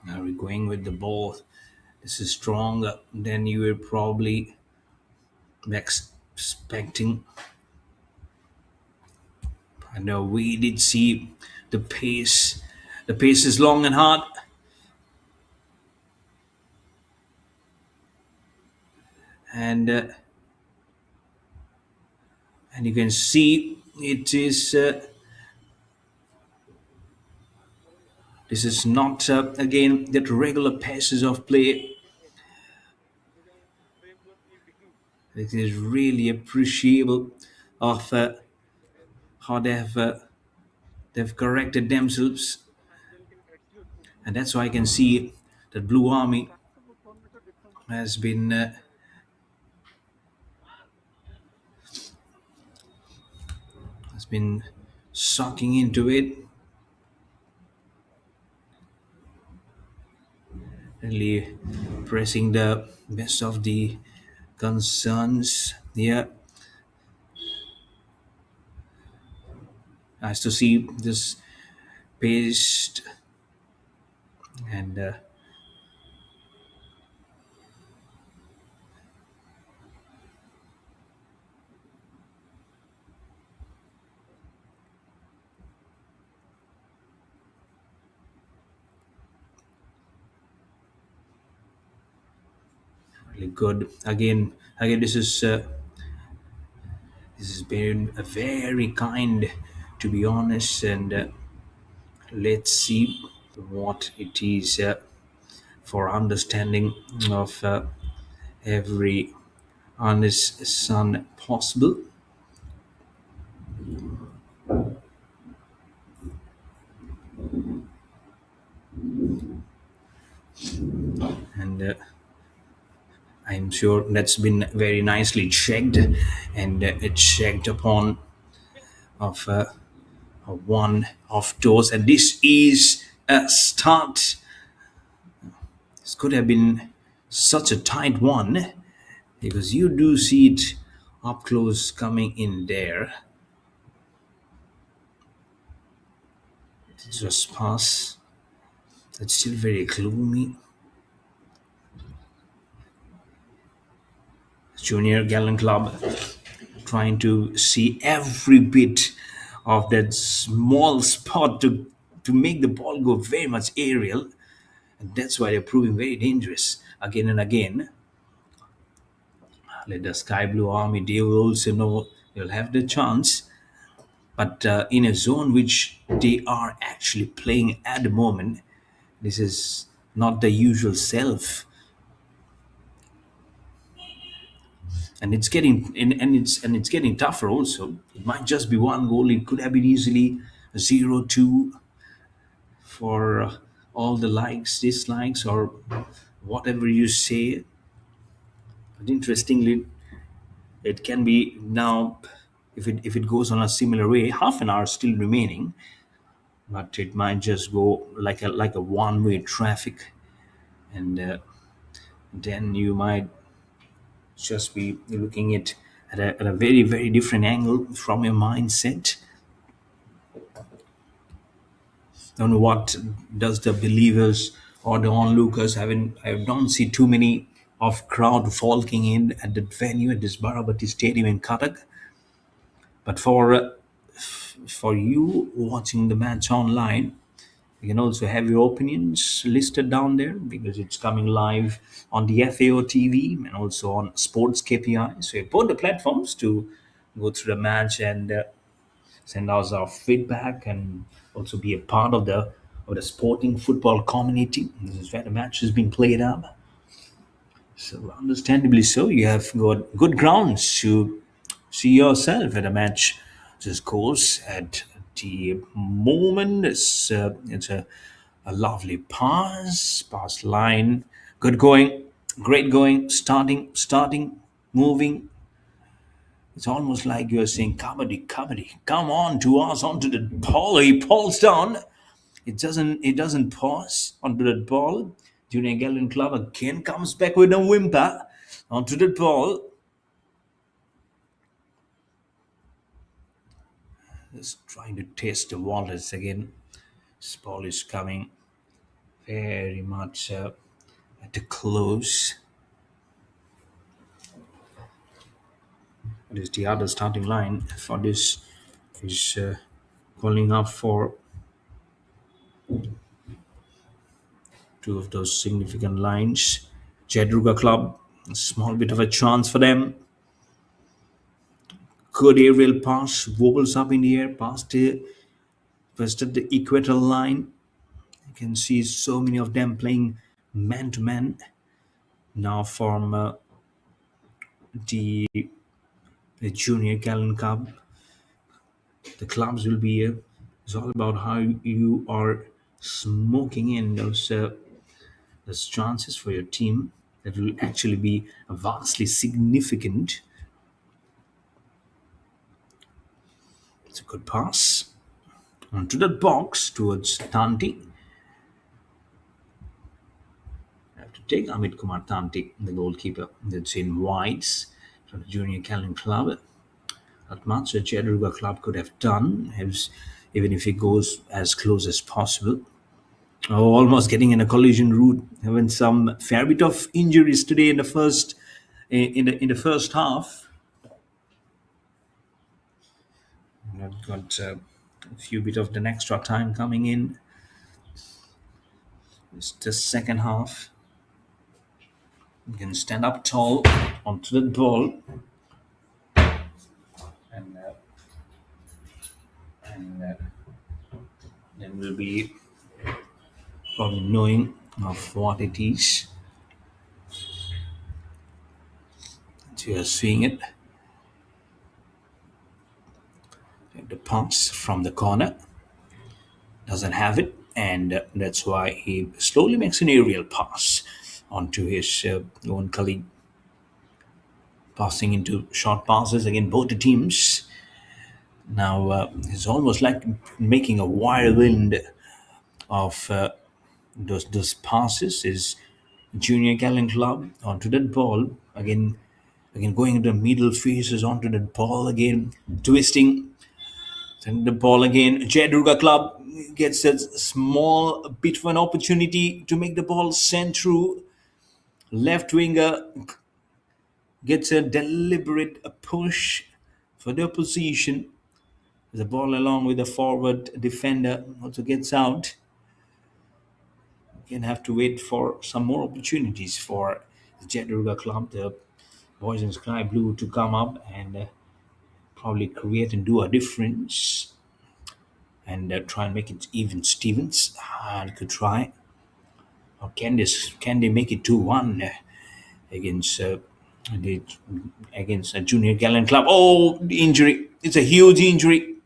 Now we're going with the ball. This is stronger than you were probably expecting. I know we did see the pace. The pace is long and hard, and and you can see it is. This is not again that regular passes of play. It is really appreciable of how they've corrected themselves, and that's why I can see that Blue Army has been sucking into it, really pressing the best of the concerns. Yeah, nice to see this paste and really good. Again, this has been a very kind, to be honest, and let's see what it is for understanding of every honest son possible. And I'm sure that's been very nicely checked, and it's checked upon of one of those. And this is a start. This could have been such a tight one because you do see it up close coming in there. It's just pass. It's still very gloomy. Junior Gallant Club trying to see every bit of that small spot to make the ball go very much aerial, and that's why they're proving very dangerous again and again. Let the Sky Blue Army, they will also know they'll have the chance, but in a zone which they are actually playing at the moment, this is not the usual self, and it's getting tougher also. It might just be one goal. It could have been easily 0-2 for all the likes, dislikes, or whatever you say. But interestingly, it can be now, if it goes on a similar way, half an hour still remaining, but it might just go like a one-way traffic, and then you might just be looking at a very very different angle from your mindset. Don't know what does the believers or the onlookers. I don't see too many of crowd folking in at the venue at this Barabati Stadium in Cuttack. But for you watching the match online, you can also have your opinions listed down there because it's coming live on the FAO TV and also on SportsKPI. So you have both the platforms to go through the match and send us our feedback and also be a part of the sporting football community. This is where the match has been played up. So understandably so, you have got good grounds to see yourself at a match. This course at the moment it's a lovely pass line, good going, great going, starting, moving. It's almost like you're saying, "Kabaddi, kabaddi, come on to us onto the ball." He pulls down. It doesn't pause onto that ball. Junior Gallant Club again comes back with a whimper onto the ball. Just trying to test the waters again. This ball is coming very much at the close. It is the other starting line for this is calling up for two of those significant lines. Jay Durga Club, a small bit of a chance for them. Good aerial pass, wobbles up in the air, past first at the equator line. You can see so many of them playing man to man now from the, the Junior Gallant Club. The clubs will be it's all about how you are smoking in those chances for your team that will actually be vastly significant. It's a good pass onto the box towards Tanti. I have to take Amit Kumar Tanti, the goalkeeper. That's in whites from the Junior Gallant Club. Not much a Jay Durga Club could have done, even if he goes as close as possible. Oh, almost getting in a collision route. Having some fair bit of injuries today in the first first half. I've got a few bit of the extra time coming in. It's the second half. You can stand up tall onto the ball, and then we'll be probably knowing of what it is. So you're seeing it. The pass from the corner doesn't have it, and that's why he slowly makes an aerial pass onto his own colleague, passing into short passes again. Both the teams now it's almost like making a whirlwind of those passes. Is Junior Gallant Club onto that ball again going into the middle faces onto that ball again, twisting. Send the ball again. Jay Durga Club gets a small bit of an opportunity to make the ball sent through. Left winger gets a deliberate push for the opposition. The ball along with the forward defender also gets out. Again, have to wait for some more opportunities for the Jay Durga Club, the boys in sky blue, to come up and probably create and do a difference and try and make it even Stevens. Could try. Or can they make it 2-1 against the against a Junior Gallant Club? Oh, the injury! It's a huge injury.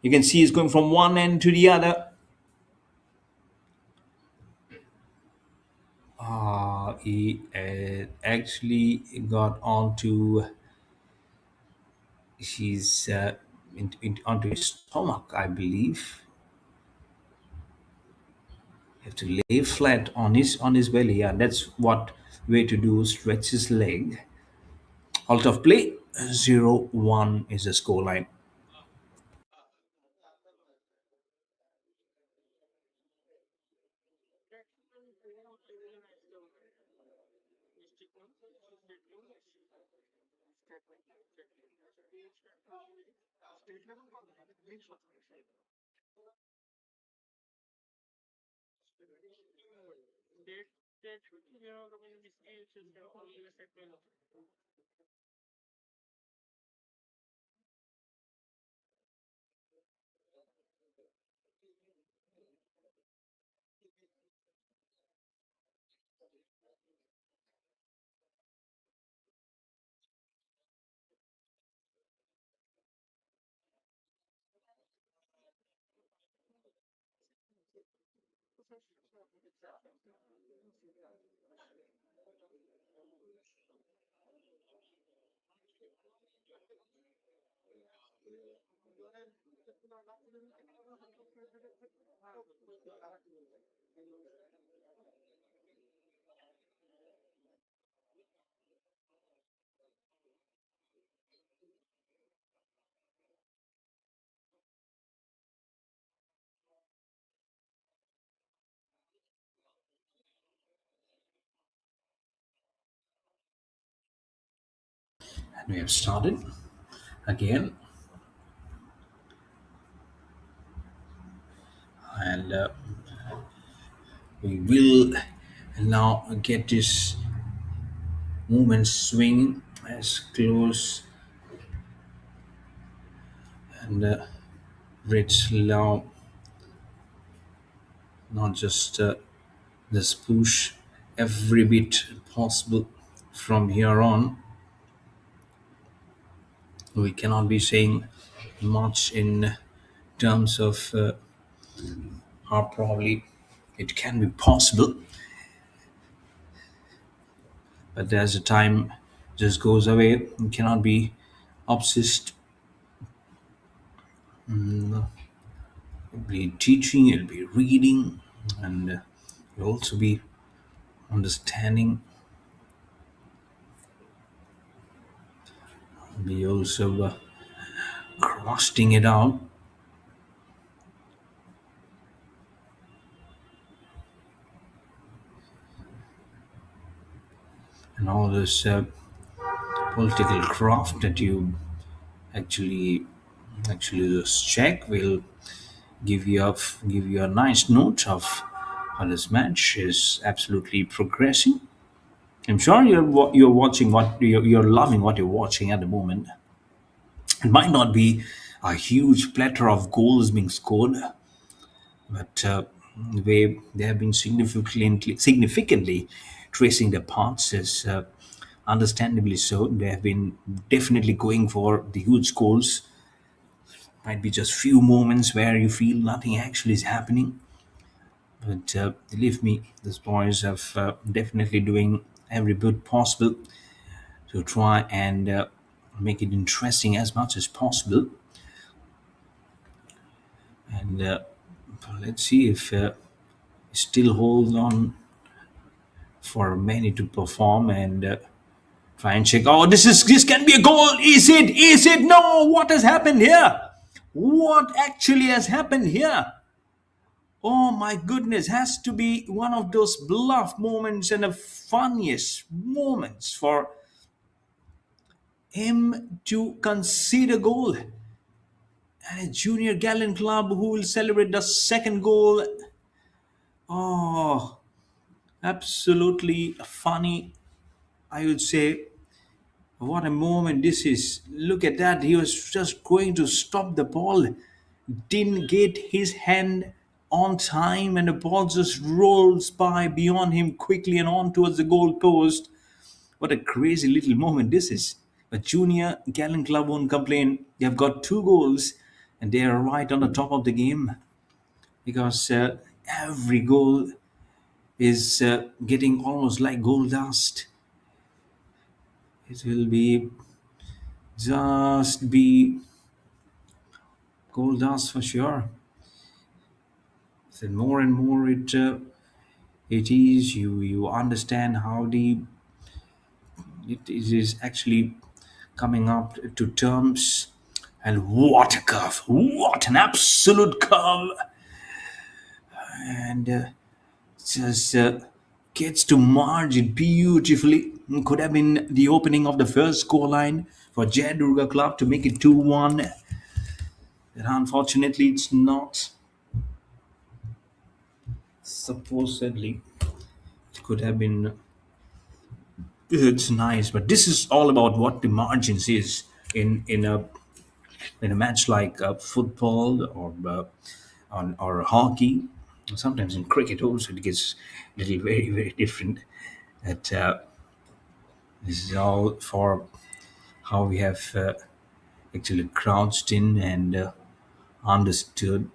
You can see it's going from one end to the other. He actually got onto his onto his stomach, I believe. You have to lay flat on his belly. Yeah, that's what way to do. Stretch his leg. Out of play. 0-1 is the scoreline. And we have started again. And we will now get this movement swinging as close and Rich Lau, not just this push every bit possible from here on. We cannot be saying much in terms of how probably it can be possible, but as the time just goes away, we cannot be obsessed. It'll be teaching, it'll be reading, and it'll also be understanding, be also crafting it out, and all this political craft that you actually just check will give you a nice note of how this match is absolutely progressing. I'm sure you're watching what you're loving what you're watching at the moment. It might not be a huge plethora of goals being scored, but the way they have been significantly tracing their paths is understandably so. They have been definitely going for the huge goals. Might be just few moments where you feel nothing actually is happening, but believe me, these boys have definitely doing every bit possible to try and make it interesting as much as possible. And let's see if still holds on for many to perform and try and check. Oh, this can be a goal. Is it? Is it? No. What has happened here? What actually has happened here? Oh my goodness, has to be one of those bluff moments and the funniest moments for him to concede a goal. And a Junior Gallant Club who will celebrate the second goal. Oh, absolutely funny, I would say. What a moment this is. Look at that. He was just going to stop the ball, didn't get his hand on time, and the ball just rolls by beyond him quickly and on towards the goal post. What a crazy little moment this is. But Junior Gallant Club won't complain. They have got two goals and they are right on the top of the game because every goal is getting almost like gold dust. It will be just be gold dust for sure. The more and more it is, you understand how it is actually coming up to terms. And what a curve! What an absolute curve! And just gets to marge it beautifully. Could have been the opening of the first score line for Jay Durga Club to make it 2-1. But unfortunately, it's not. Supposedly, it could have been. It's nice, but this is all about what the margins is in a match like football or hockey. Sometimes in cricket also it gets a little very different. That this is all for how we have actually crouched in and understood.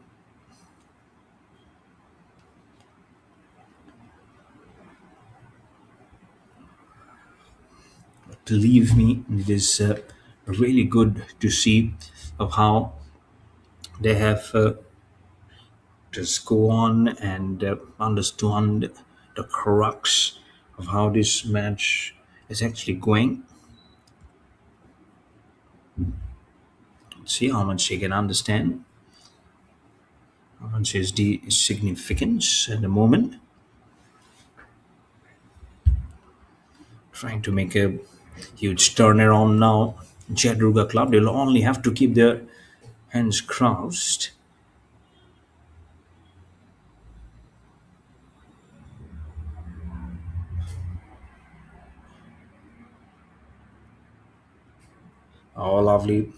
Believe me, it is really good to see of how they have just go on and understand the crux of how this match is actually going. See how much they can understand, how much is the significance at the moment. Trying to make a huge turnaround now. Jay Durga Club, they'll only have to keep their hands crossed. Oh, lovely.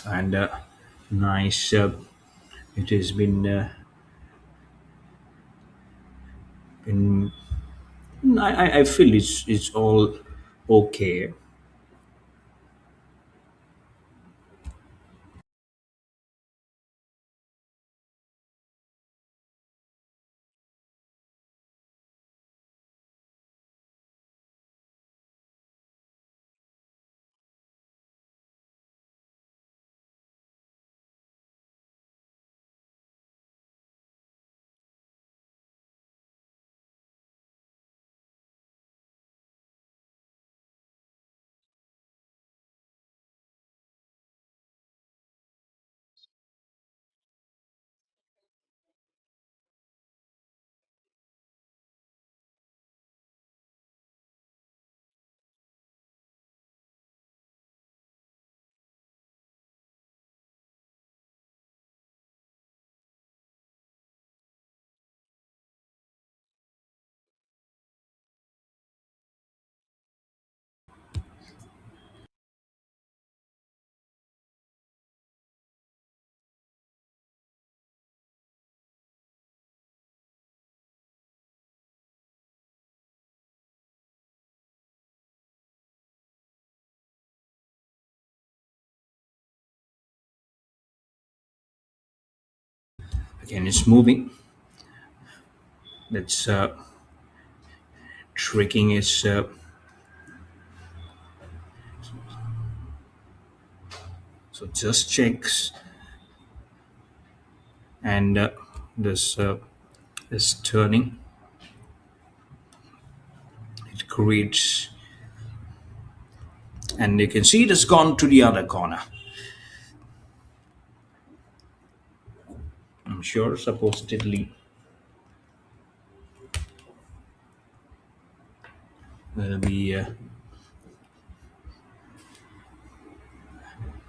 and nice. It has been. I feel it's all okay. Again, it's moving. That's tricking is so just checks and this is turning. It creates, and you can see it has gone to the other corner. I'm sure supposedly will be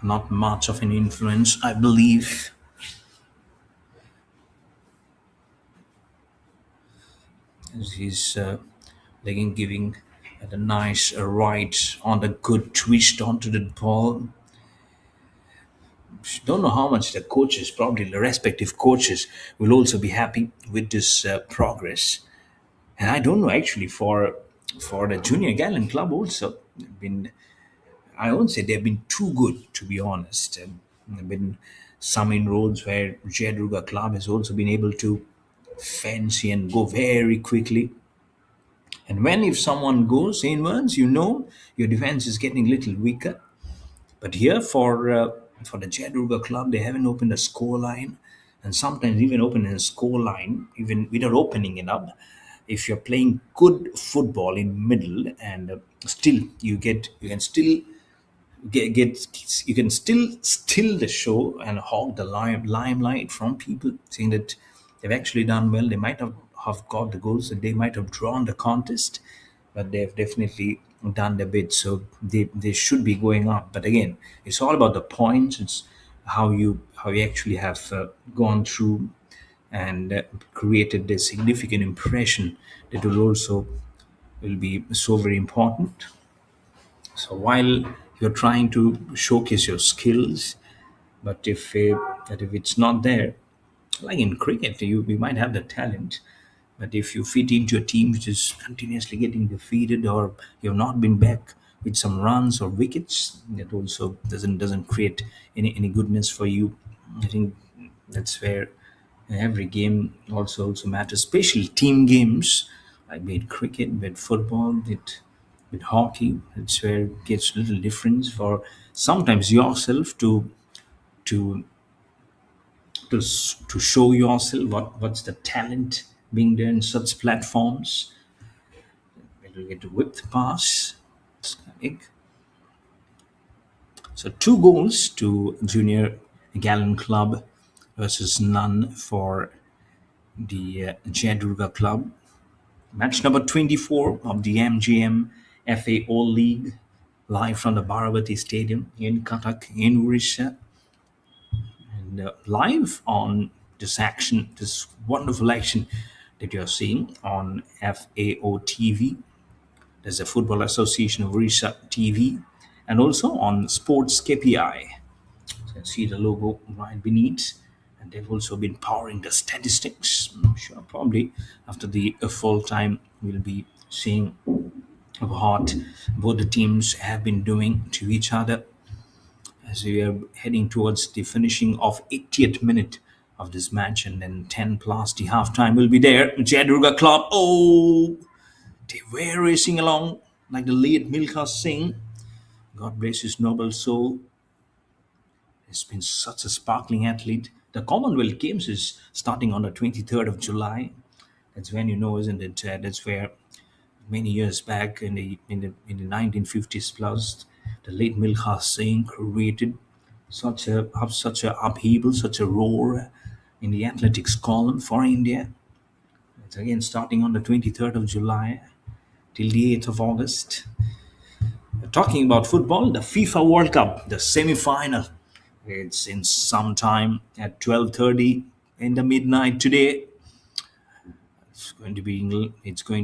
not much of an influence, I believe. As he's again giving a nice right on the good twist onto the ball. Don't know how much the coaches, probably the respective coaches, will also be happy with this progress. And I don't know actually for the Junior Gallant Club also been. I won't say they've been too good to be honest. There have been some inroads where Jay Durga Club has also been able to fancy and go very quickly. And when if someone goes inwards, you know your defense is getting a little weaker. But here for the Jay Durga Club, they haven't opened a score line, and sometimes even opening a score line, even without opening it up. If you're playing good football in middle, and still you can still get you can still steal the show and hog the limelight from people, saying that they've actually done well. They might have got the goals, and they might have drawn the contest, but they've definitely done their bit. So they should be going up. But again, it's all about the points. It's how you actually have gone through and created a significant impression that will be so very important. So while you're trying to showcase your skills, but if it's not there, like in cricket, you might have the talent, but if you fit into a team which is continuously getting defeated, or you've not been back with some runs or wickets, that also doesn't create any goodness for you. I think that's where every game also matters, especially team games like be it cricket, be it football, be it with hockey. It's where it gets a little difference for sometimes yourself to to show yourself what's the talent being there in such platforms. We'll get to whipped pass. Kick. So 2 goals to Junior Gallant Club versus none for the Jay Durga Club. Match number 24 of the MGM-FAO League, live from the Barabati Stadium in Cuttack in Odisha. And live on this action, this wonderful action that you're seeing on FAO TV. There's a Football Association of Odisha TV, and also on SportsKPI. can see the logo right beneath, and they've also been powering the statistics. I'm sure probably after the full time we'll be seeing what both the teams have been doing to each other as we are heading towards the finishing of 80th minute of this match, and then 10 plus the halftime will be there. Jay Durga Club, oh, they were racing along like the late Milkha Singh. God bless his noble soul. He's been such a sparkling athlete. The Commonwealth Games is starting on the 23rd of July. That's when you know, isn't it? That's where many years back in the 1950s plus, the late Milkha Singh created such a upheaval, such a roar in the athletics column for India. It's again starting on the 23rd of July till the 8th of August. Talking about football, the FIFA World Cup, the semi-final. It's in some time at 12:30 in the midnight today. It's going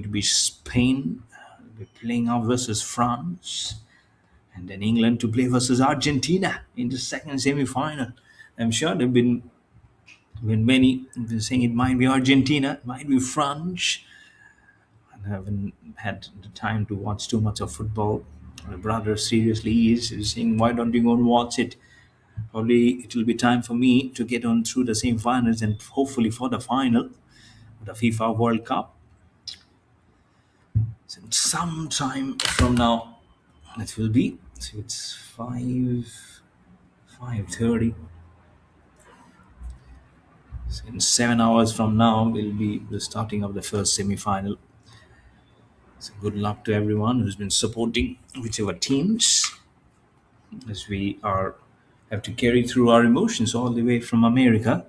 to be Spain playing out versus France, and then England to play versus Argentina in the second semi-final. I'm sure there've been many have been saying it might be Argentina, it might be France. I haven't had the time to watch too much of football. My brother seriously is saying, "Why don't you go and watch it?" Probably it will be time for me to get on through the semi-finals and hopefully for the final of the FIFA World Cup. So some time from now, it will be. So it's 5:30. So in 7 hours from now will be the starting of the first semi-final. So good luck to everyone who's been supporting whichever teams, as we are have to carry through our emotions all the way from America,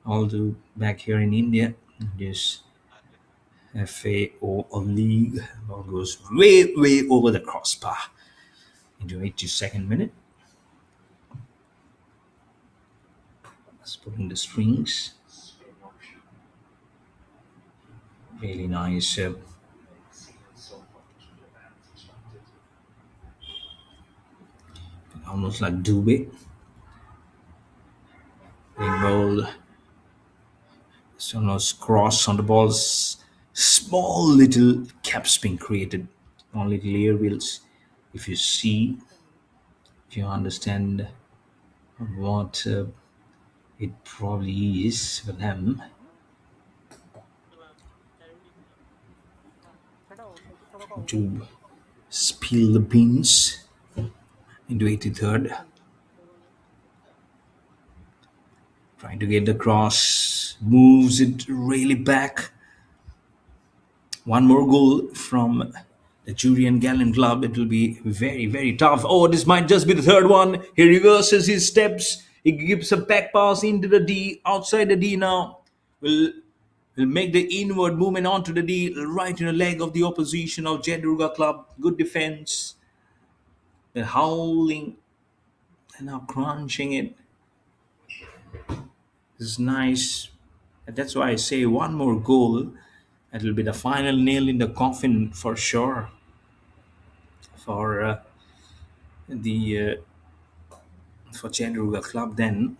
all the back here in India. This FAO league ball goes way over the crossbar into 82nd minute. It's pulling the strings. Really nice. Almost like Dubé. Big ball. So almost cross on the balls. Small little caps being created on little air wheels. If you see, if you understand what it probably is for them to spill the beans into 83rd. Trying to get the cross, moves it really back. One more goal from the Jr Gallant Club. It will be very tough. Oh, this might just be the third one. He reverses his steps. He gives a back pass into the D, outside the D now. Will make the inward movement onto the D, right in the leg of the opposition of Jay Durga Club. Good defense. They're howling and now crunching it. This is nice. And that's why I say one more goal. It will be the final nail in the coffin for sure for the for Jay Durga Club. Then,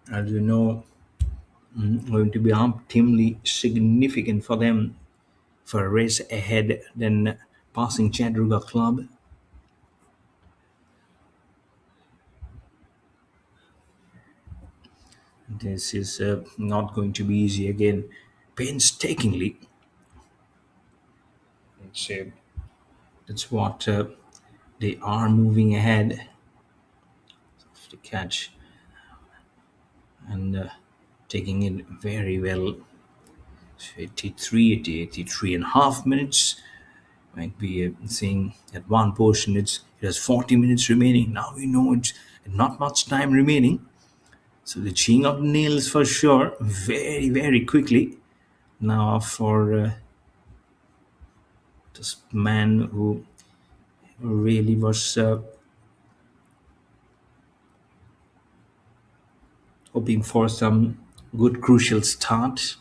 as you know, going to be ultimately significant for them for a race ahead than passing Jay Durga Club. This is not going to be easy again. Painstakingly, it's, that's what they are moving ahead to catch and taking it very well. 83 and a half minutes. Might be saying at one portion it has 40 minutes remaining. Now we know it's not much time remaining. So the chewing of nails for sure, very quickly. Now for this man who really was hoping for some good crucial start.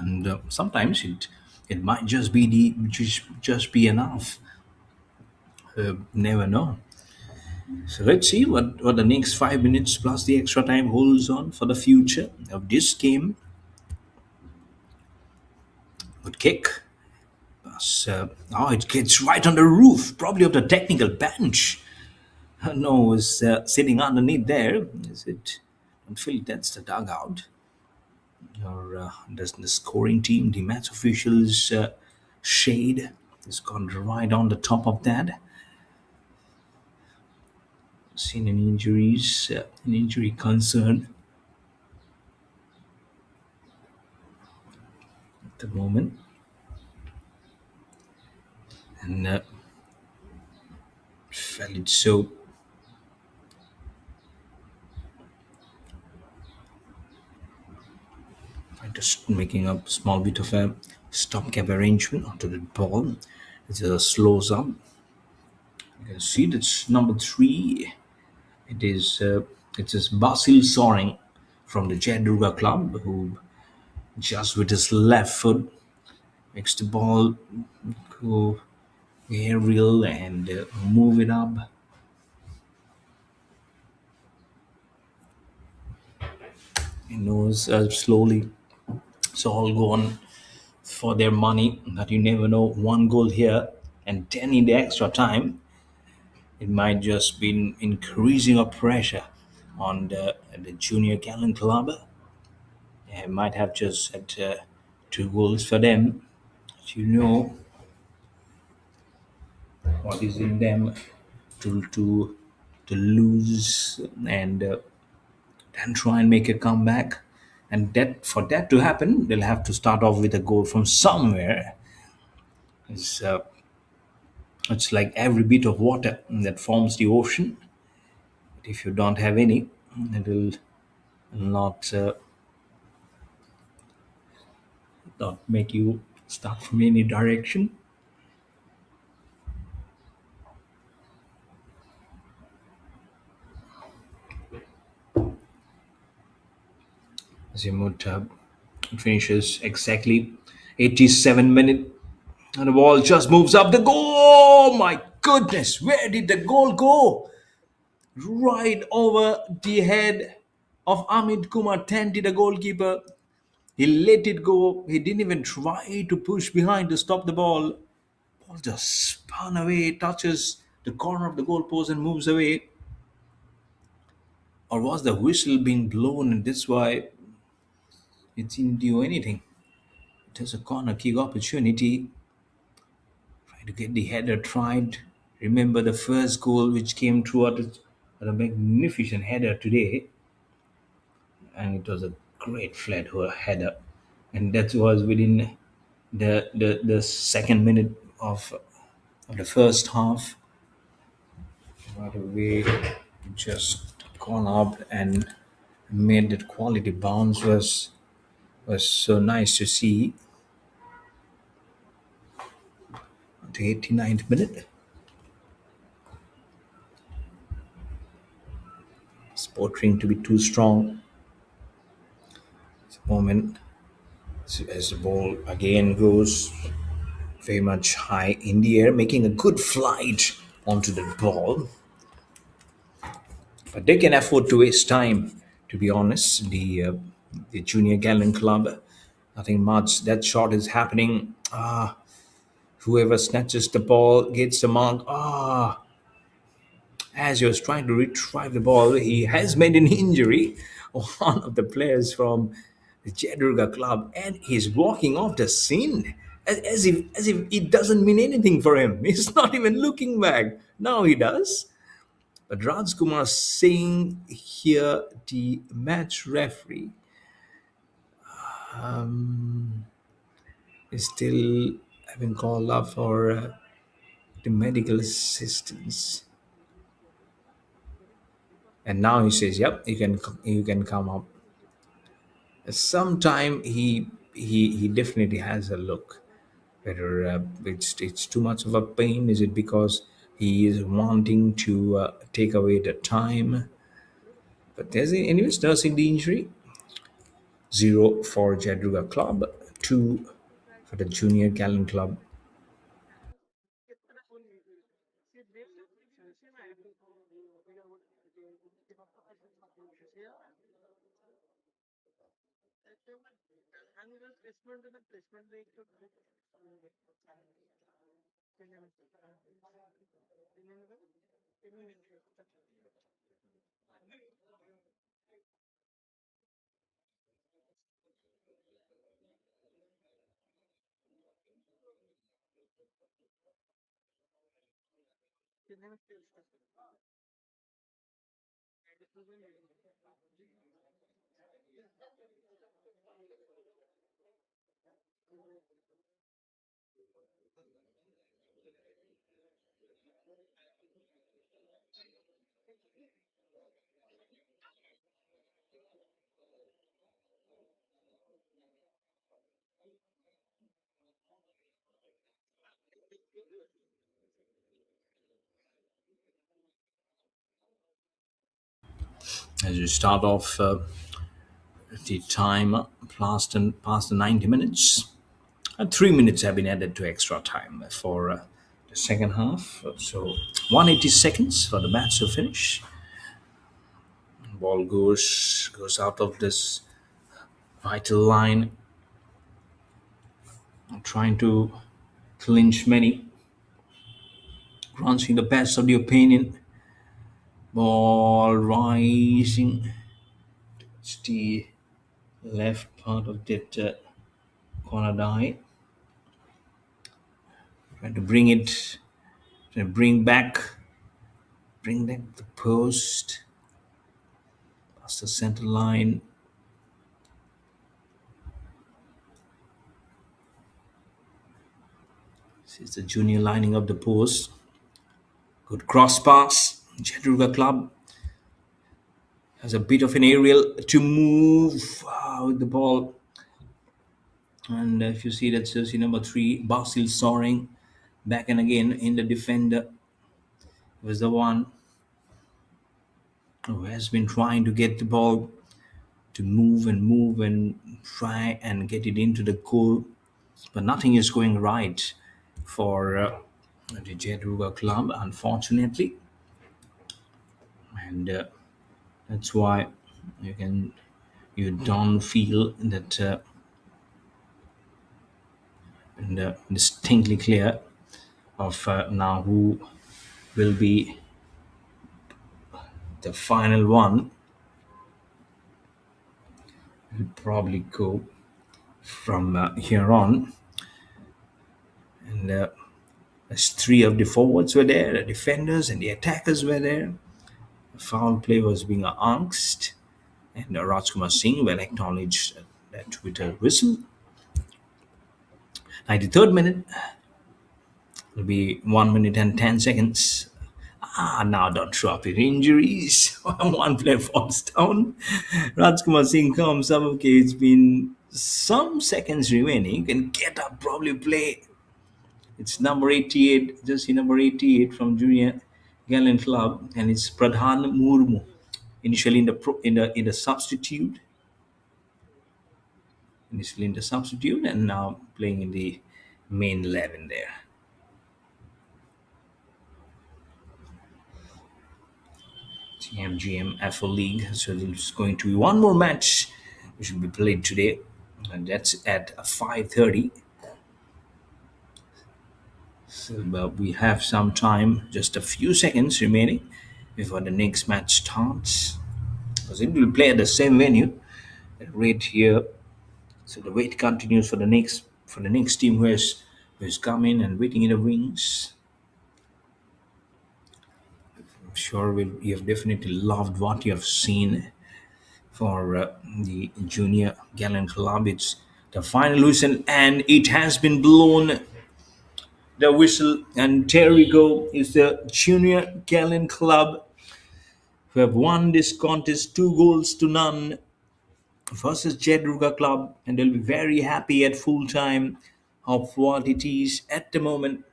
and sometimes it might just be enough. Never know. So let's see what the next 5 minutes plus the extra time holds on for the future of this game. Good kick. Oh, it gets right on the roof, probably of the technical bench. No, is sitting underneath there. Is it? I don't feel that's the dugout. Or does the scoring team, the match officials, shade has gone right on the top of that. Seen any injuries, an injury concern at the moment. And felt it so. I'm just making a small bit of a stopgap arrangement onto the ball. It slows up. You can see that's number 3. It is Basil Soaring from the Jay Durga Club, who just with his left foot makes the ball go aerial and move it up. He knows slowly. So all go on for their money, but you never know. One goal here and 10 in the extra time. It might just be increasing of pressure on the Junior Gallant Club. It might have just had 2 goals for them. But you know what is in them to lose and then try and make a comeback. And that for that to happen, they'll have to start off with a goal from somewhere. It's, uh, it's like every bit of water that forms the ocean. If you don't have any, it will not not make you start from any direction. Zimut finishes exactly 87 minute, and the ball just moves up the goal. Oh my goodness, where did the goal go? Right over the head of Amit Kumar Tanti, the goalkeeper. He let it go. He didn't even try to push behind to stop the ball. Ball just spun away, touches the corner of the goalpost and moves away. Or was the whistle being blown and that's why it didn't do anything? It was a corner kick opportunity. Trying to get the header tried. Remember the first goal which came through at a magnificent header today, and it was a great flat header, and that was within the second minute of the first half. Right away, just gone up and made that quality bounce was so nice to see. The 89th minute. Sporting to be too strong. At the moment, as the ball again goes very much high in the air, making a good flight onto the ball. But they can afford to waste time, to be honest. The Junior Gallant Club, nothing much. That shot is happening. Whoever snatches the ball gets the mark. As he was trying to retrieve the ball, he has made an injury. One of the players from the Jay Durga Club, and he's walking off the scene as if it doesn't mean anything for him. He's not even looking back. Now he does. But Rajkumar Singh here, the match referee, is still having called up for the medical assistance. And now he says, "Yep, you can come up." Sometime he definitely has a look. Whether it's too much of a pain, is it because he is wanting to take away the time? But anyways, nursing the injury. 0 for Jay Durga Club, 2 for the Junior Gallant Club. As we start off the time past the 90 minutes. 3 minutes have been added to extra time for the second half. So 180 seconds for the match to finish. Ball goes out of this vital line, trying to clinch many, granting the best of the opinion. Ball rising. It's the left part of that corner die. Trying to bring it, trying to bring back the post past the center line. This is the junior lining up the post. Good cross pass. Jay Durga Club has a bit of an aerial to move with the ball. And if you see that jersey number 3, Basil soaring back and again in the defender was the one who has been trying to get the ball to move and try and get it into the goal. But nothing is going right for the Jay Durga Club, unfortunately. And that's why you don't feel that distinctly clear of now who will be the final one. Will probably go from here on. And as 3 of the forwards were there, the defenders and the attackers were there. Foul play was being asked, and Rajkumar Singh will acknowledge that with a whistle. 93rd minute will be 1 minute and 10 seconds. Now don't show up your injuries. One player falls down. Rajkumar Singh comes up. Okay, it's been some seconds remaining. You can get up, probably play. It's number 88, just number 88 from Junior Gallant Club, and it's Pradhan Murmu. Initially in the substitute, and now playing in the main 11 there. The MGM-FAO League. So there's going to be one more match which will be played today, and that's at 5:30. So we have some time, just a few seconds remaining before the next match starts. Because it will play at the same venue, right here. So the wait continues for the next team who has come in and waiting in the wings. I'm sure you have definitely loved what you have seen for the Junior Gallant Club. It's the final whistle, and it has been blown. The whistle, and there we go. Is the Junior Gallant Club who have won this contest 2 goals to none versus Jay Durga Club, and they'll be very happy at full time of what it is at the moment.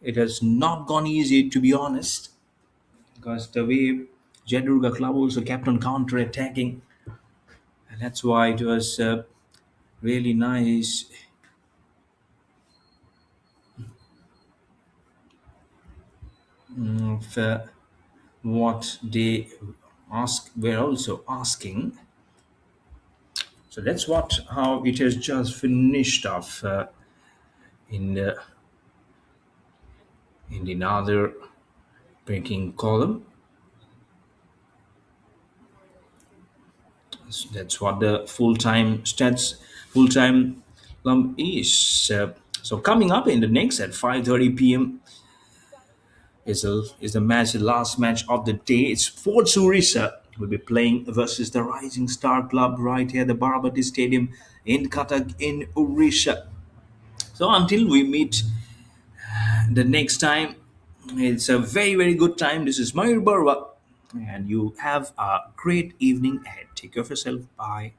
It has not gone easy, to be honest, because the way Jay Durga Club also kept on counter attacking, and that's why it was Really nice. For what they were also asking. So that's what how it has just finished off in the in another breaking column. So that's what the full time column is. So coming up in the next at 5:30 p.m. Is the match, the last match of the day. It's Sports Odisha will be playing versus the Rising Star Club right here at the Barabati Stadium in Cuttack in Odisha. So until we meet the next time, it's a very very good time. This is Mayur Barwa, and you have a great evening ahead. Take care of yourself. Bye.